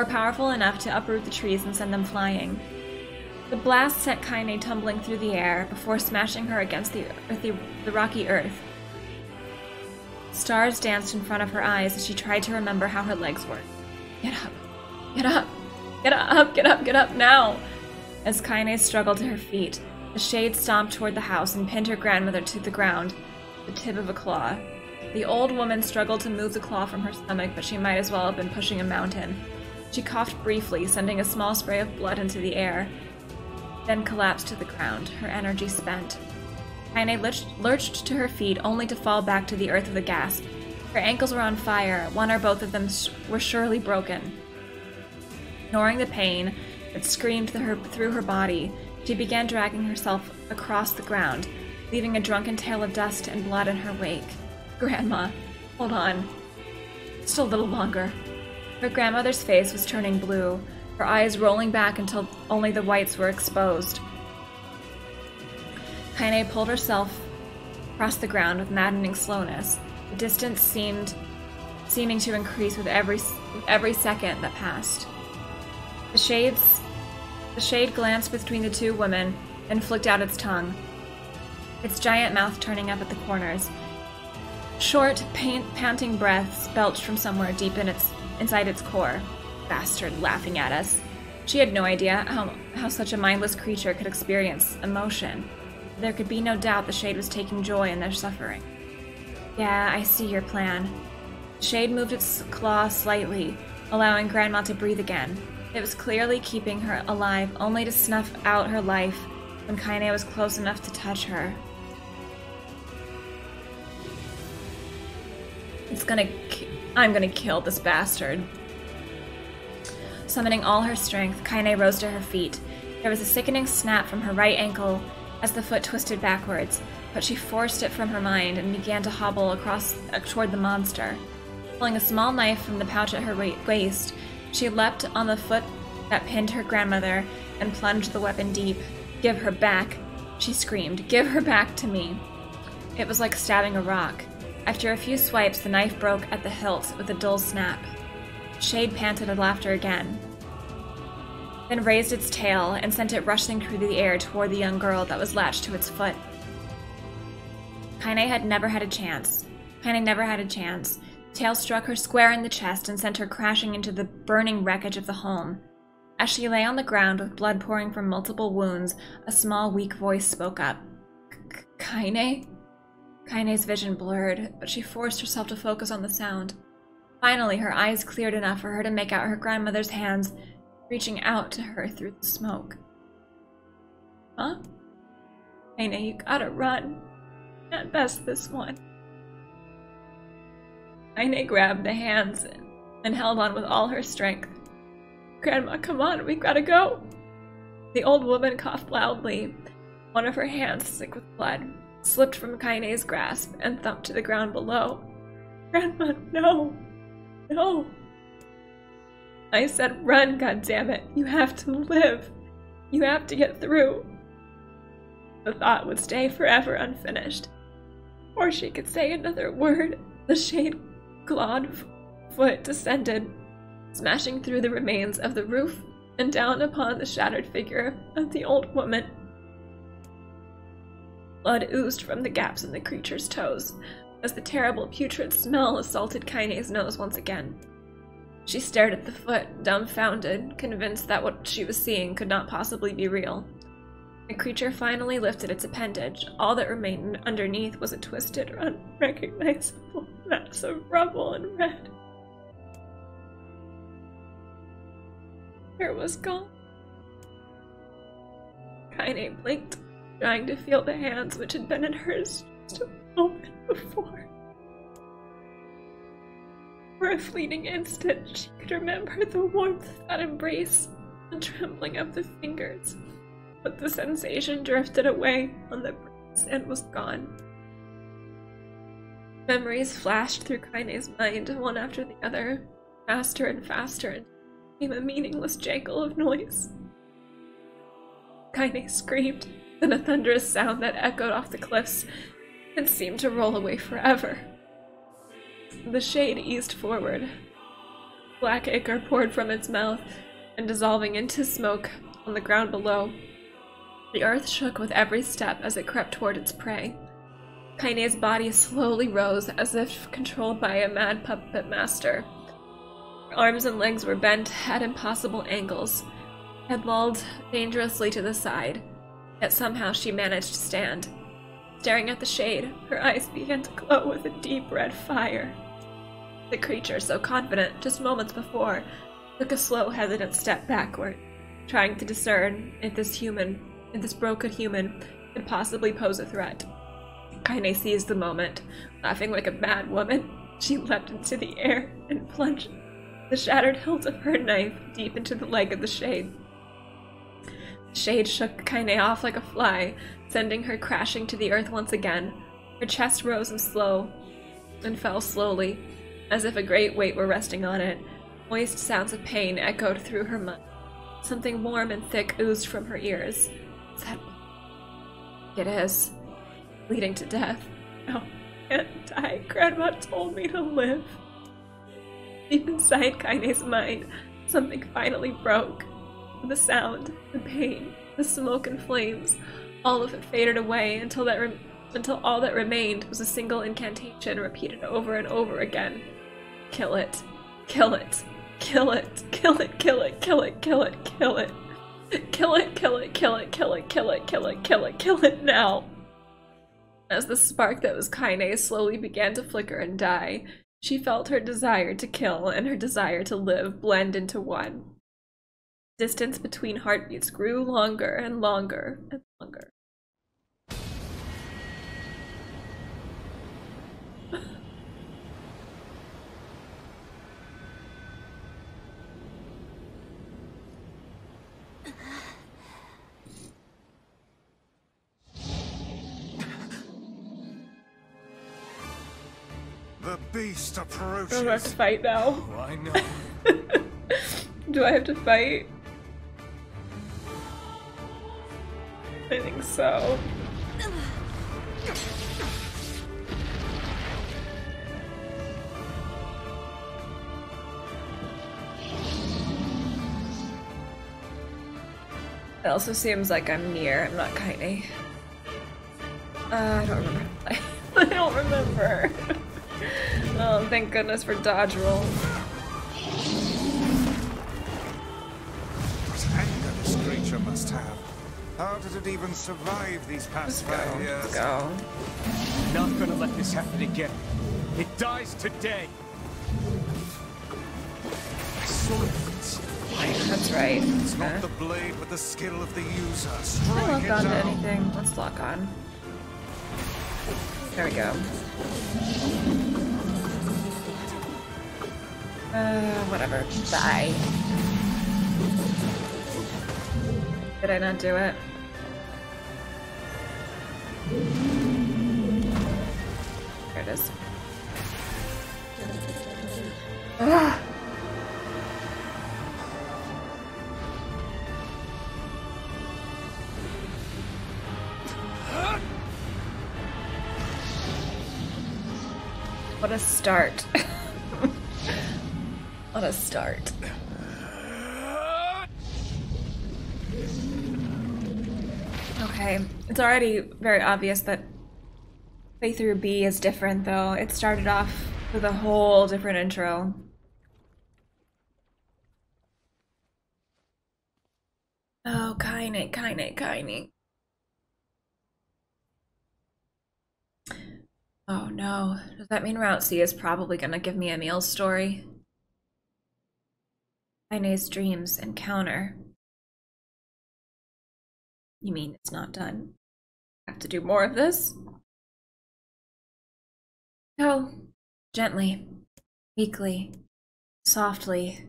powerful enough to uproot the trees and send them flying. The blast sent Kaine tumbling through the air before smashing her against the rocky earth. Stars danced in front of her eyes as she tried to remember how her legs worked. Get up! Get up! Get up! Get up! Get up now! As Kaine struggled to her feet, the shade stomped toward the house and pinned her grandmother to the ground, the tip of a claw. The old woman struggled to move the claw from her stomach, but she might as well have been pushing a mountain. She coughed briefly, sending a small spray of blood into the air, then collapsed to the ground, her energy spent. Kaine lurched to her feet, only to fall back to the earth with a gasp. Her ankles were on fire, one or both of them were surely broken. Ignoring the pain that screamed through her body, she began dragging herself across the ground, leaving a drunken tail of dust and blood in her wake. Grandma, hold on. Just a little longer. Her grandmother's face was turning blue, her eyes rolling back until only the whites were exposed. Kaine pulled herself across the ground with maddening slowness. The distance seeming to increase with every second that passed. The shade glanced between the two women and flicked out its tongue, its giant mouth turning up at the corners. Short, panting breaths belched from somewhere deep inside its core. Bastard, laughing at us. She had no idea how such a mindless creature could experience emotion. There could be no doubt the shade was taking joy in their suffering. Yeah, I see your plan. The shade moved its claw slightly, allowing Grandma to breathe again. It was clearly keeping her alive, only to snuff out her life when Kaine was close enough to touch her. I'm gonna kill this bastard. Summoning all her strength, Kaine rose to her feet. There was a sickening snap from her right ankle as the foot twisted backwards, but she forced it from her mind and began to hobble across toward the monster. Pulling a small knife from the pouch at her waist, she leapt on the foot that pinned her grandmother and plunged the weapon deep. Give her back, she screamed. Give her back to me. It was like stabbing a rock. After a few swipes, the knife broke at the hilt with a dull snap. Shade panted with laughter again, then raised its tail and sent it rushing through the air toward the young girl that was latched to its foot. Kaine never had a chance. The tail struck her square in the chest and sent her crashing into the burning wreckage of the home. As she lay on the ground with blood pouring from multiple wounds, a small, weak voice spoke up. Kaine? Kaine's vision blurred, but she forced herself to focus on the sound. Finally, her eyes cleared enough for her to make out her grandmother's hands reaching out to her through the smoke. Huh? Kaine, you gotta run. Can't best this one. Kaine grabbed the hands and held on with all her strength. Grandma, come on, we've gotta go. The old woman coughed loudly. One of her hands, thick with blood, slipped from Kaine's grasp and thumped to the ground below. Grandma, no. No. I said run, goddammit. You have to live. You have to get through. The thought would stay forever unfinished. Or she could say another word. The shade clawed foot descended, smashing through the remains of the roof and down upon the shattered figure of the old woman. Blood oozed from the gaps in the creature's toes as the terrible putrid smell assaulted Kaine's nose once again. She stared at the foot, dumbfounded, convinced that what she was seeing could not possibly be real. The creature finally lifted its appendage. All that remained underneath was a twisted, unrecognizable mass of rubble and red. It was gone. Kaine blinked, trying to feel the hands which had been in hers just a moment before. For a fleeting instant, she could remember the warmth of that embrace, the trembling of the fingers, but the sensation drifted away on the breeze and was gone. Memories flashed through Kaine's mind, one after the other, faster and faster, and became a meaningless jangle of noise. Kaine screamed, then a thunderous sound that echoed off the cliffs and seemed to roll away forever. The shade eased forward. Black ichor poured from its mouth and dissolving into smoke on the ground below. The earth shook with every step as it crept toward its prey. Kaine's body slowly rose as if controlled by a mad puppet master. Her arms and legs were bent at impossible angles. had lulled dangerously to the side, yet somehow she managed to stand. Staring at the shade, her eyes began to glow with a deep red fire. The creature, so confident just moments before, took a slow, hesitant step backward, trying to discern if this broken human could possibly pose a threat. Kaine seized the moment. Laughing like a mad woman, she leapt into the air and plunged the shattered hilt of her knife deep into the leg of the shade. The shade shook Kaine off like a fly, sending her crashing to the earth once again. Her chest rose and fell slowly, as if a great weight were resting on it. Moist sounds of pain echoed through her mind. Something warm and thick oozed from her ears. Is that... It is. Bleeding to death. No, I can't die. Grandma told me to live. Deep inside Kaine's mind, something finally broke. The sound, the pain, the smoke and flames, all of it faded away until all that remained was a single incantation repeated over and over again. Kill it. Kill it. Kill it. Kill it. Kill it. Kill it. Kill it. Kill it. Kill it. Kill it. Kill it. Kill it. Kill it. Kill it. Kill it. Kill it now. As the spark that was Kaine slowly began to flicker and die, she felt her desire to kill and her desire to live blend into one. Distance between heartbeats grew longer and longer and longer. The beast approaches. Do I have to fight now? Oh, I know. Do I have to fight? I think so. It also seems like I'm NieR. I'm not Kaine. I don't remember. I don't remember. Oh, thank goodness for dodge roll. What anger this creature must have. How did it even survive these past 5 years? Let's go. I'm not gonna let this happen again. It dies today. That's right. It's not the blade, but the skill of the user. Strike Lock it on to down. anything. Let's lock on. There we go. Whatever. Die. Did I not do it? There it is. Ugh. What a start. What a start. Okay, it's already very obvious that playthrough B is different though. It started off with a whole different intro. Oh, Kaine. Oh no, does that mean Route C is probably gonna give me a meal story? Kaine's dreams encounter. You mean it's not done? Have to do more of this? No, gently, weakly, softly.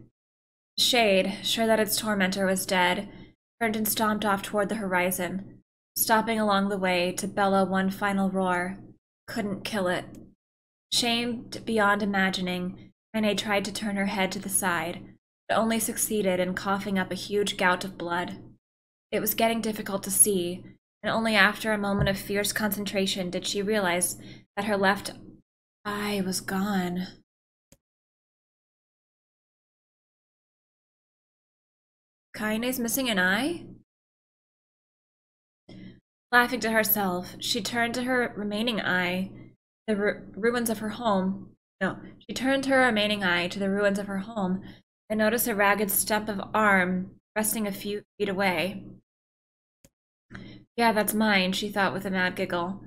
The shade, sure that its tormentor was dead, turned and stomped off toward the horizon, stopping along the way to bellow one final roar. Couldn't kill it. Shamed beyond imagining, Kaine tried to turn her head to the side, but only succeeded in coughing up a huge gout of blood. It was getting difficult to see, and only after a moment of fierce concentration did she realize that her left eye was gone. Kaine's missing an eye? Laughing to herself, she turned to her remaining eye, the ruins of her home. No, she turned her remaining eye to the ruins of her home and noticed a ragged stump of arm resting a few feet away. Yeah, that's mine, she thought with a mad giggle.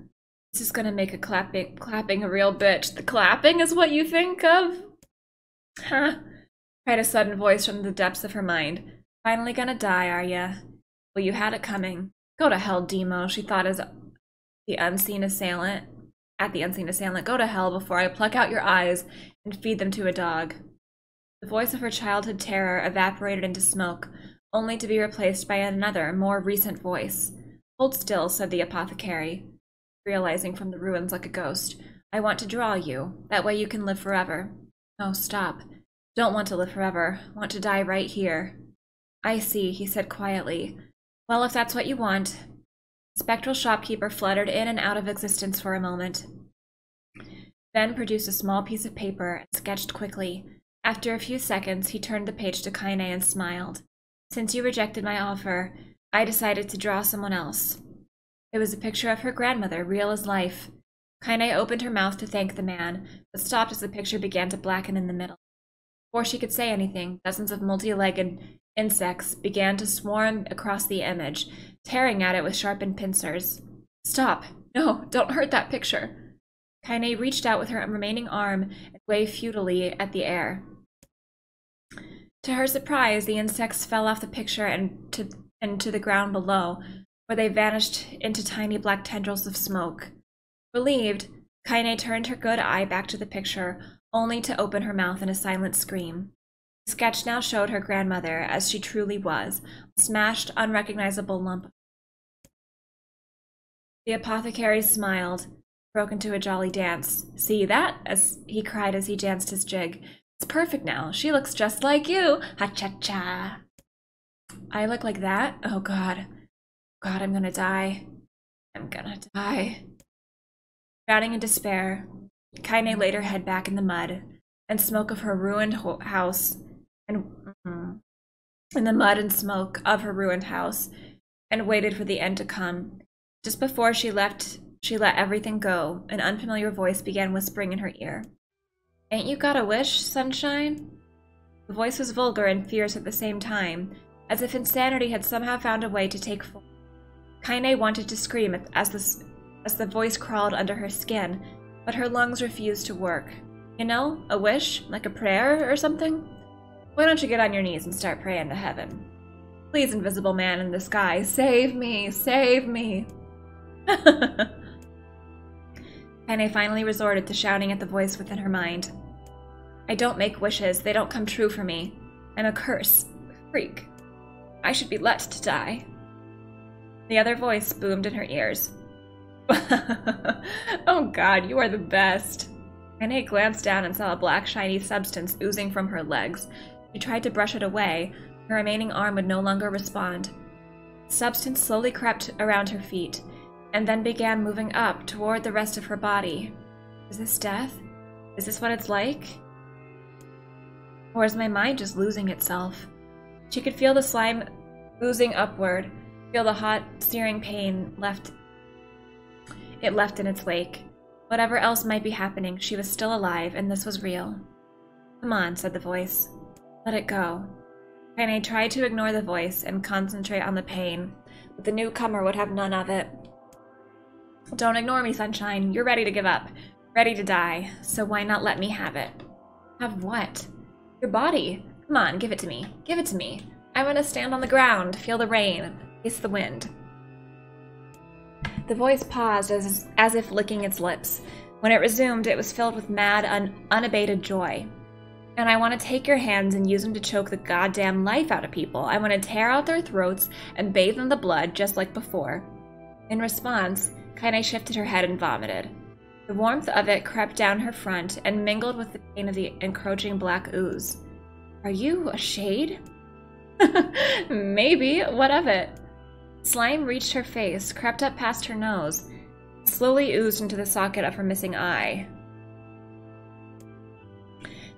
This is gonna make clapping a real bitch. The clapping is what you think of? Huh? Cried a sudden voice from the depths of her mind. Finally gonna die, are ya? Well, you had it coming. Go to hell, Demo, she thought as the unseen assailant. At the unseen assailant, go to hell before I pluck out your eyes and feed them to a dog. The voice of her childhood terror evaporated into smoke, only to be replaced by another, more recent voice. Hold still, said the apothecary, realizing from the ruins like a ghost. I want to draw you. That way you can live forever. Oh, stop. Don't want to live forever. Want to die right here. I see, he said quietly. Well, if that's what you want. The spectral shopkeeper fluttered in and out of existence for a moment, then produced a small piece of paper and sketched quickly. After a few seconds, he turned the page to Kaine and smiled. Since you rejected my offer, I decided to draw someone else. It was a picture of her grandmother, real as life. Kaine opened her mouth to thank the man, but stopped as the picture began to blacken in the middle. Before she could say anything, dozens of multi-legged insects began to swarm across the image, tearing at it with sharpened pincers. Stop! No, don't hurt that picture! Kaine reached out with her remaining arm and waved futilely at the air. To her surprise, the insects fell off the picture and to the ground below, where they vanished into tiny black tendrils of smoke. Relieved, Kaine turned her good eye back to the picture, only to open her mouth in a silent scream. The sketch now showed her grandmother as she truly was, a smashed, unrecognizable lump. The apothecary smiled, broke into a jolly dance. See that? As he cried as he danced his jig. It's perfect now. She looks just like you. Ha-cha-cha. I look like that? Oh, God. God, I'm gonna die. I'm gonna die. Drowning in despair, Kaine laid her head back in the mud, and smoke of her ruined house, and in the mud and smoke of her ruined house, and waited for the end to come. Just before she let everything go. An unfamiliar voice began whispering in her ear. Ain't you got a wish, sunshine? The voice was vulgar and fierce at the same time, as if insanity had somehow found a way to take form. Kaine wanted to scream as the voice crawled under her skin, but her lungs refused to work. You know, a wish? Like a prayer or something? Why don't you get on your knees and start praying to heaven? Please, invisible man in the sky, save me! Save me! Kaine finally resorted to shouting at the voice within her mind. I don't make wishes. They don't come true for me. I'm a curse. A freak. I should be let to die. The other voice boomed in her ears. Oh God, you are the best. Kaine glanced down and saw a black shiny substance oozing from her legs. She tried to brush it away. Her remaining arm would no longer respond. The substance slowly crept around her feet, and then began moving up toward the rest of her body. Is this death? Is this what it's like? Or is my mind just losing itself? She could feel the slime oozing upward, feel the hot, searing pain it left in its wake. Whatever else might be happening, she was still alive, and this was real. Come on, said the voice. Let it go. Kaine tried to ignore the voice and concentrate on the pain, but the newcomer would have none of it. Don't ignore me, sunshine. You're ready to give up. Ready to die. So why not let me have it? Have what? Your body. Come on, give it to me. Give it to me. I want to stand on the ground, feel the rain, taste the wind. The voice paused as if licking its lips. When it resumed, it was filled with mad, unabated joy. And I want to take your hands and use them to choke the goddamn life out of people. I want to tear out their throats and bathe in the blood just like before. In response, Kaine shifted her head and vomited. The warmth of it crept down her front and mingled with the pain of the encroaching black ooze. Are you a shade? Maybe. What of it? Slime reached her face, crept up past her nose, slowly oozed into the socket of her missing eye.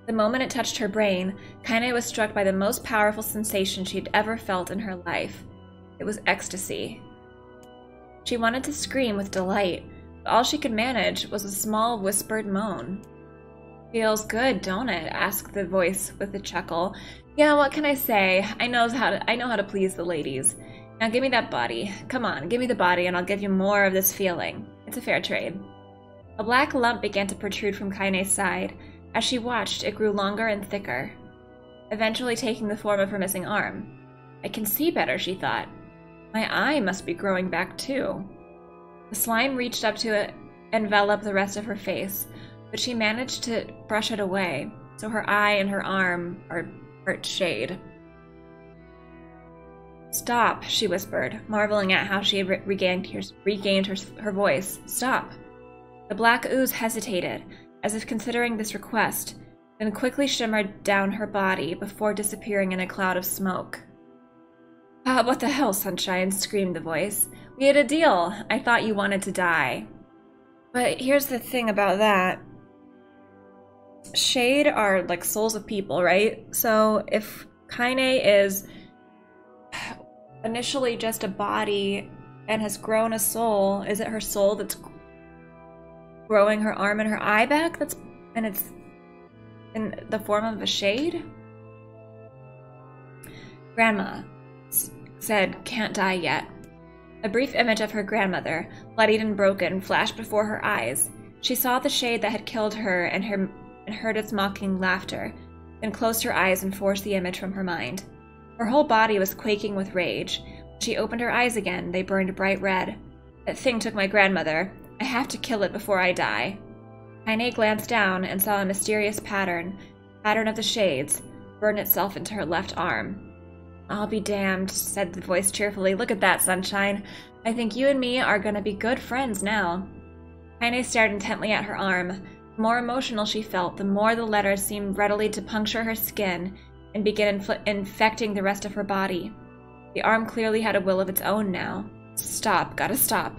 The moment it touched her brain, Kaine was struck by the most powerful sensation she'd ever felt in her life. It was ecstasy. She wanted to scream with delight, but all she could manage was a small whispered moan. Feels good, don't it? Asked the voice with a chuckle. Yeah, what can I say? I know how to please the ladies. Now give me that body. Come on, give me the body and I'll give you more of this feeling. It's a fair trade. A black lump began to protrude from Kaine's side. As she watched, it grew longer and thicker, eventually taking the form of her missing arm. I can see better, she thought. My eye must be growing back too. The slime reached up to envelop the rest of her face, but she managed to brush it away, so her eye and her arm are part shade. Stop, she whispered, marveling at how she had regained her voice. Stop. The black ooze hesitated, as if considering this request, then quickly shimmered down her body before disappearing in a cloud of smoke. What the hell, Sunshine? Screamed the voice. We had a deal. I thought you wanted to die. But here's the thing about that. Shade are like souls of people, right? So if Kaine is initially just a body and has grown a soul, is it her soul that's growing her arm and her eye back? And it's in the form of a shade? Grandma said, can't die yet. A brief image of her grandmother, bloodied and broken, flashed before her eyes. She saw the shade that had killed her and heard its mocking laughter, then closed her eyes and forced the image from her mind. Her whole body was quaking with rage. When she opened her eyes again, they burned bright red. That thing took my grandmother. I have to kill it before I die. Kaine glanced down and saw a mysterious pattern of the shades, burn itself into her left arm. I'll be damned, said the voice cheerfully. Look at that, Sunshine. I think you and me are going to be good friends now. Kaine stared intently at her arm. The more emotional she felt, the more the letters seemed readily to puncture her skin and begin infecting the rest of her body. The arm clearly had a will of its own now. Stop, gotta stop.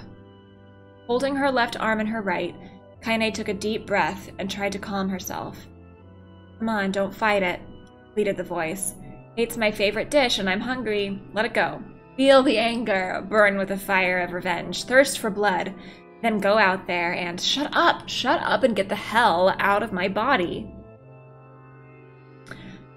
Holding her left arm in her right, Kaine took a deep breath and tried to calm herself. Come on, don't fight it, pleaded the voice. It's my favorite dish and I'm hungry. Let it go. Feel the anger, burn with the fire of revenge, thirst for blood, then go out there and shut up and get the hell out of my body.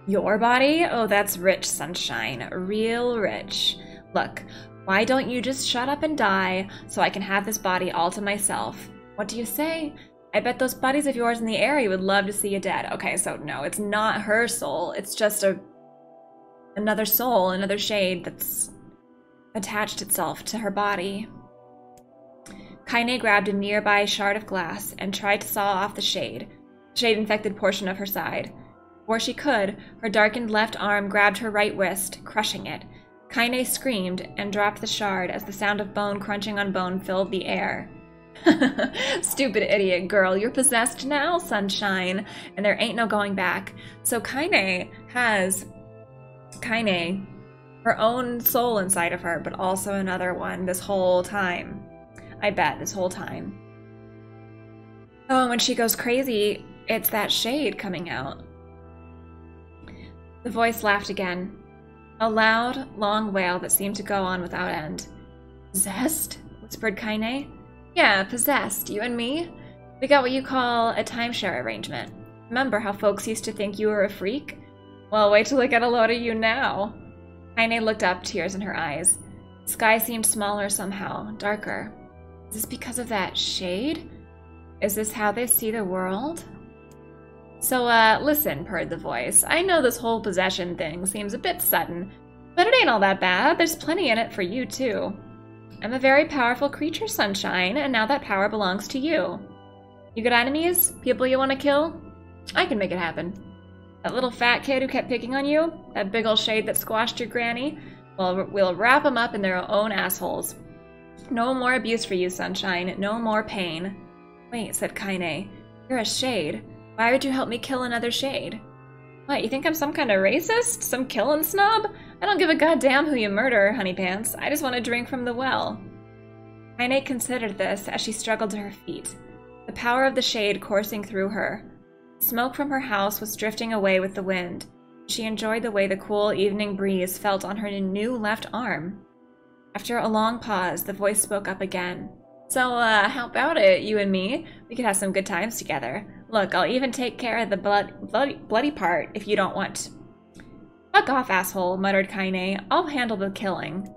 Your body? Oh, that's rich, Sunshine. Real rich. Look, why don't you just shut up and die so I can have this body all to myself? What do you say? I bet those buddies of yours in the area would love to see you dead. Okay, so no, it's not her soul. It's just another soul, another shade that's attached itself to her body. Kaine grabbed a nearby shard of glass and tried to saw off the shade-infected portion of her side. Before she could, her darkened left arm grabbed her right wrist, crushing it. Kaine screamed and dropped the shard as the sound of bone crunching on bone filled the air. Stupid idiot girl, you're possessed now, Sunshine, and there ain't no going back. So Kaine has her own soul inside of her, but also another one this whole time. I bet, this whole time. Oh, and when she goes crazy, it's that shade coming out. The voice laughed again. A loud, long wail that seemed to go on without end. Possessed? Whispered Kaine. Yeah, possessed. You and me? We got what you call a timeshare arrangement. Remember how folks used to think you were a freak? Well, wait till I get a load of you now. Kaine looked up, tears in her eyes. The sky seemed smaller somehow, darker. Is this because of that shade? Is this how they see the world? So, listen, purred the voice. I know this whole possession thing seems a bit sudden, but it ain't all that bad. There's plenty in it for you, too. I'm a very powerful creature, Sunshine, and now that power belongs to you. You got enemies? People you want to kill? I can make it happen. That little fat kid who kept picking on you? That big old shade that squashed your granny? Well, we'll wrap them up in their own assholes. No more abuse for you, Sunshine. No more pain. Wait, said Kaine. You're a shade. Why would you help me kill another shade? What, you think I'm some kind of racist? Some killing snob? I don't give a goddamn who you murder, honeypants. I just want to drink from the well. Kaine considered this as she struggled to her feet, the power of the shade coursing through her. Smoke from her house was drifting away with the wind. She enjoyed the way the cool evening breeze felt on her new left arm. After a long pause, the voice spoke up again. So, how about it, you and me? We could have some good times together. Look, I'll even take care of the bloody part if you don't want to. Fuck off, asshole, muttered Kaine. I'll handle the killing.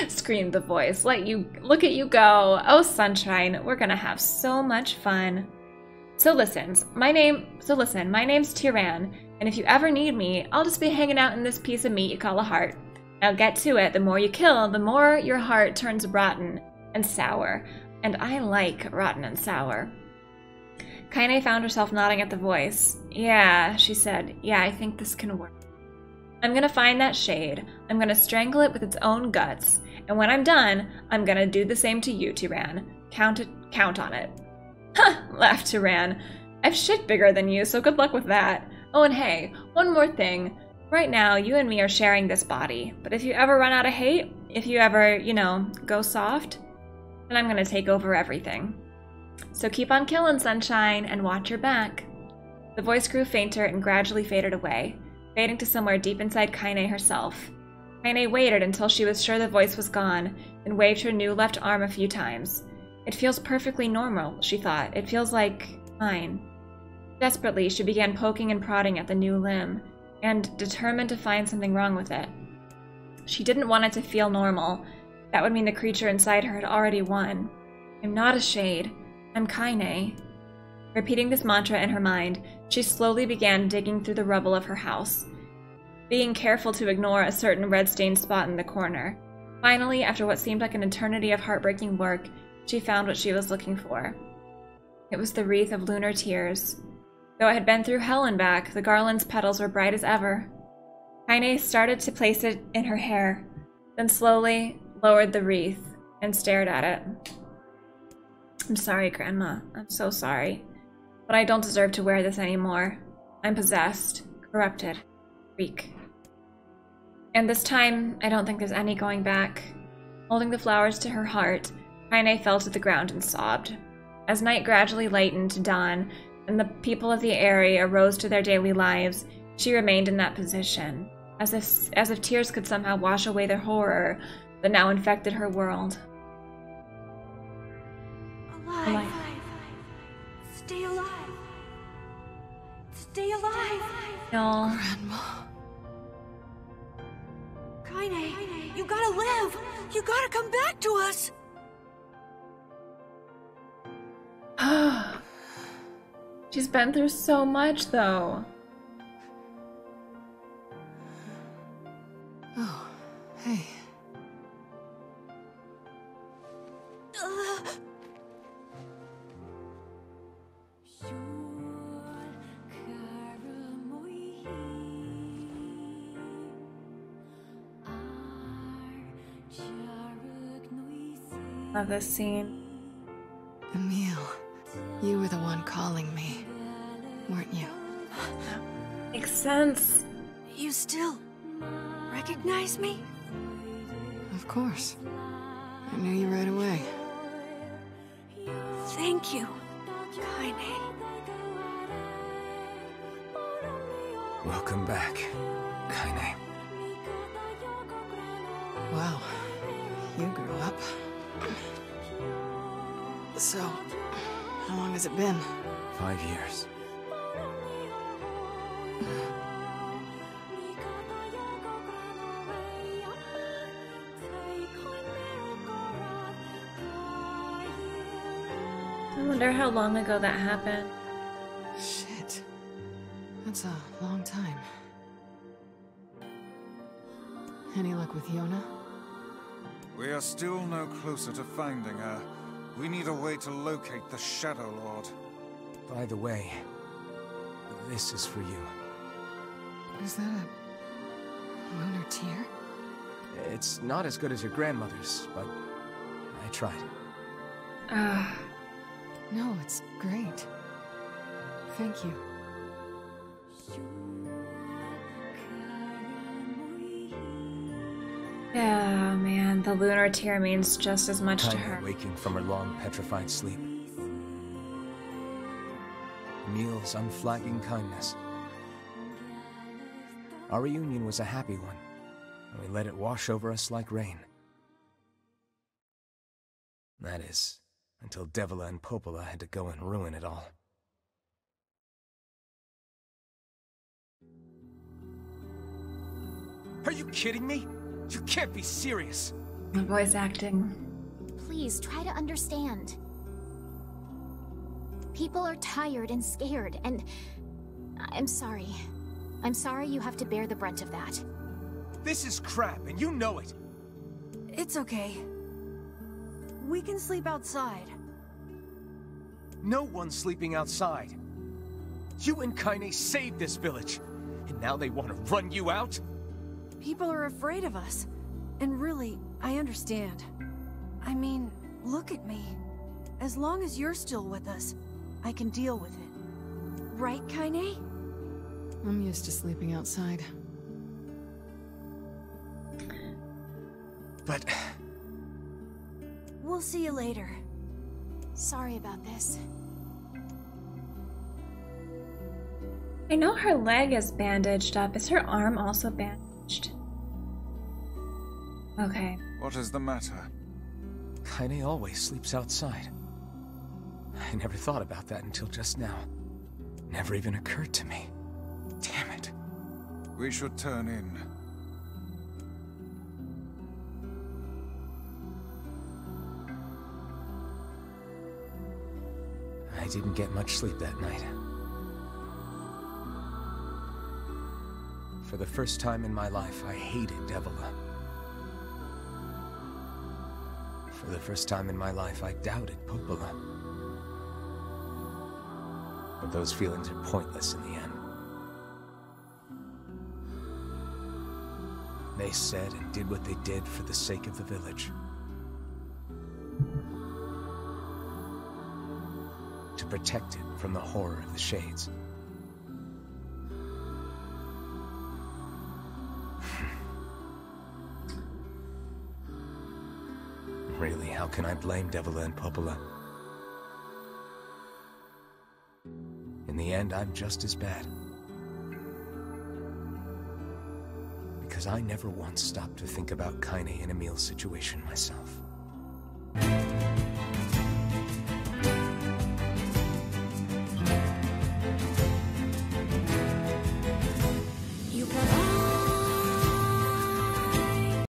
Screamed the voice. Look at you go. Oh, sunshine, we're gonna have so much fun. So listen, my name's Tyran, and if you ever need me, I'll just be hanging out in this piece of meat you call a heart. Now get to it. The more you kill, the more your heart turns rotten and sour. And I like rotten and sour. Kaine found herself nodding at the voice. Yeah, she said. Yeah, I think this can work. I'm gonna find that shade. I'm gonna strangle it with its own guts. And when I'm done, I'm gonna do the same to you, Tyran. Count on it. Ha! Laughed Tyran. I've shit bigger than you, so good luck with that. Oh, and hey, one more thing. Right now, you and me are sharing this body. But if you ever run out of hate, if you ever, go soft, then I'm gonna take over everything. So keep on killing, sunshine, and watch your back. The voice grew fainter and gradually faded away, fading to somewhere deep inside Kaine herself. Kaine waited until she was sure the voice was gone, then waved her new left arm a few times. It feels perfectly normal, she thought. It feels like mine. Desperately, she began poking and prodding at the new limb, and determined to find something wrong with it. She didn't want it to feel normal. That would mean the creature inside her had already won. I'm not a shade. I'm Kaine. Repeating this mantra in her mind, she slowly began digging through the rubble of her house, being careful to ignore a certain red-stained spot in the corner. Finally, after what seemed like an eternity of heartbreaking work, she found what she was looking for. It was the wreath of lunar tears. Though it had been through hell and back, the garland's petals were bright as ever. Kaine started to place it in her hair, then slowly lowered the wreath and stared at it. I'm sorry, Grandma. I'm so sorry. But I don't deserve to wear this anymore. I'm possessed, corrupted, weak. And this time, I don't think there's any going back. Holding the flowers to her heart, Kaine fell to the ground and sobbed. As night gradually lightened to dawn, and the people of the area arose to their daily lives, she remained in that position, as if tears could somehow wash away the horror that now infected her world. Alive. Stay alive. Stay alive. No. Grandma. Kaine, you gotta live. You gotta come back to us. She's been through so much, though. Oh, hey. Love this scene. Emil, you were the one calling me, weren't you? Makes sense. You still recognize me? Of course. I knew you right away. Thank you, Kaine. Welcome back, Kaine. Wow, you grew up. So, how long has it been? 5 years. I wonder how long ago that happened. Shit. That's a long time. Any luck with Yona? We are still no closer to finding her. We need a way to locate the Shadow Lord. By the way, this is for you. Is that a lunar tear? It's not as good as your grandmother's, but I tried. No, it's great. Thank you. Yeah, man, the lunar tear means just as much to her. Waking from her long, petrified sleep. Emil's unflagging kindness. Our reunion was a happy one, and we let it wash over us like rain. That is, until Devila and Popola had to go and ruin it all. Are you kidding me? You can't be serious. The voice acting. Please try to understand. People are tired and scared, and I'm sorry. I'm sorry you have to bear the brunt of that. This is crap, and you know it. It's okay. We can sleep outside. No one's sleeping outside. You and Kaine saved this village, and now they want to run you out? People are afraid of us. And really, I understand. I mean, look at me. As long as you're still with us, I can deal with it. Right, Kaine? I'm used to sleeping outside. But... We'll see you later. Sorry about this. I know her leg is bandaged up. Is her arm also bandaged? Okay. What is the matter? Kaine always sleeps outside. I never thought about that until just now. Never even occurred to me. Damn it. We should turn in. I didn't get much sleep that night. For the first time in my life, I hated Evola. For the first time in my life, I doubted Popola. But those feelings are pointless in the end. They said and did what they did for the sake of the village. To protect it from the horror of the Shades. Really, how can I blame Evola and Popola? In the end, I'm just as bad. Because I never once stopped to think about Kaine and Emil's situation myself.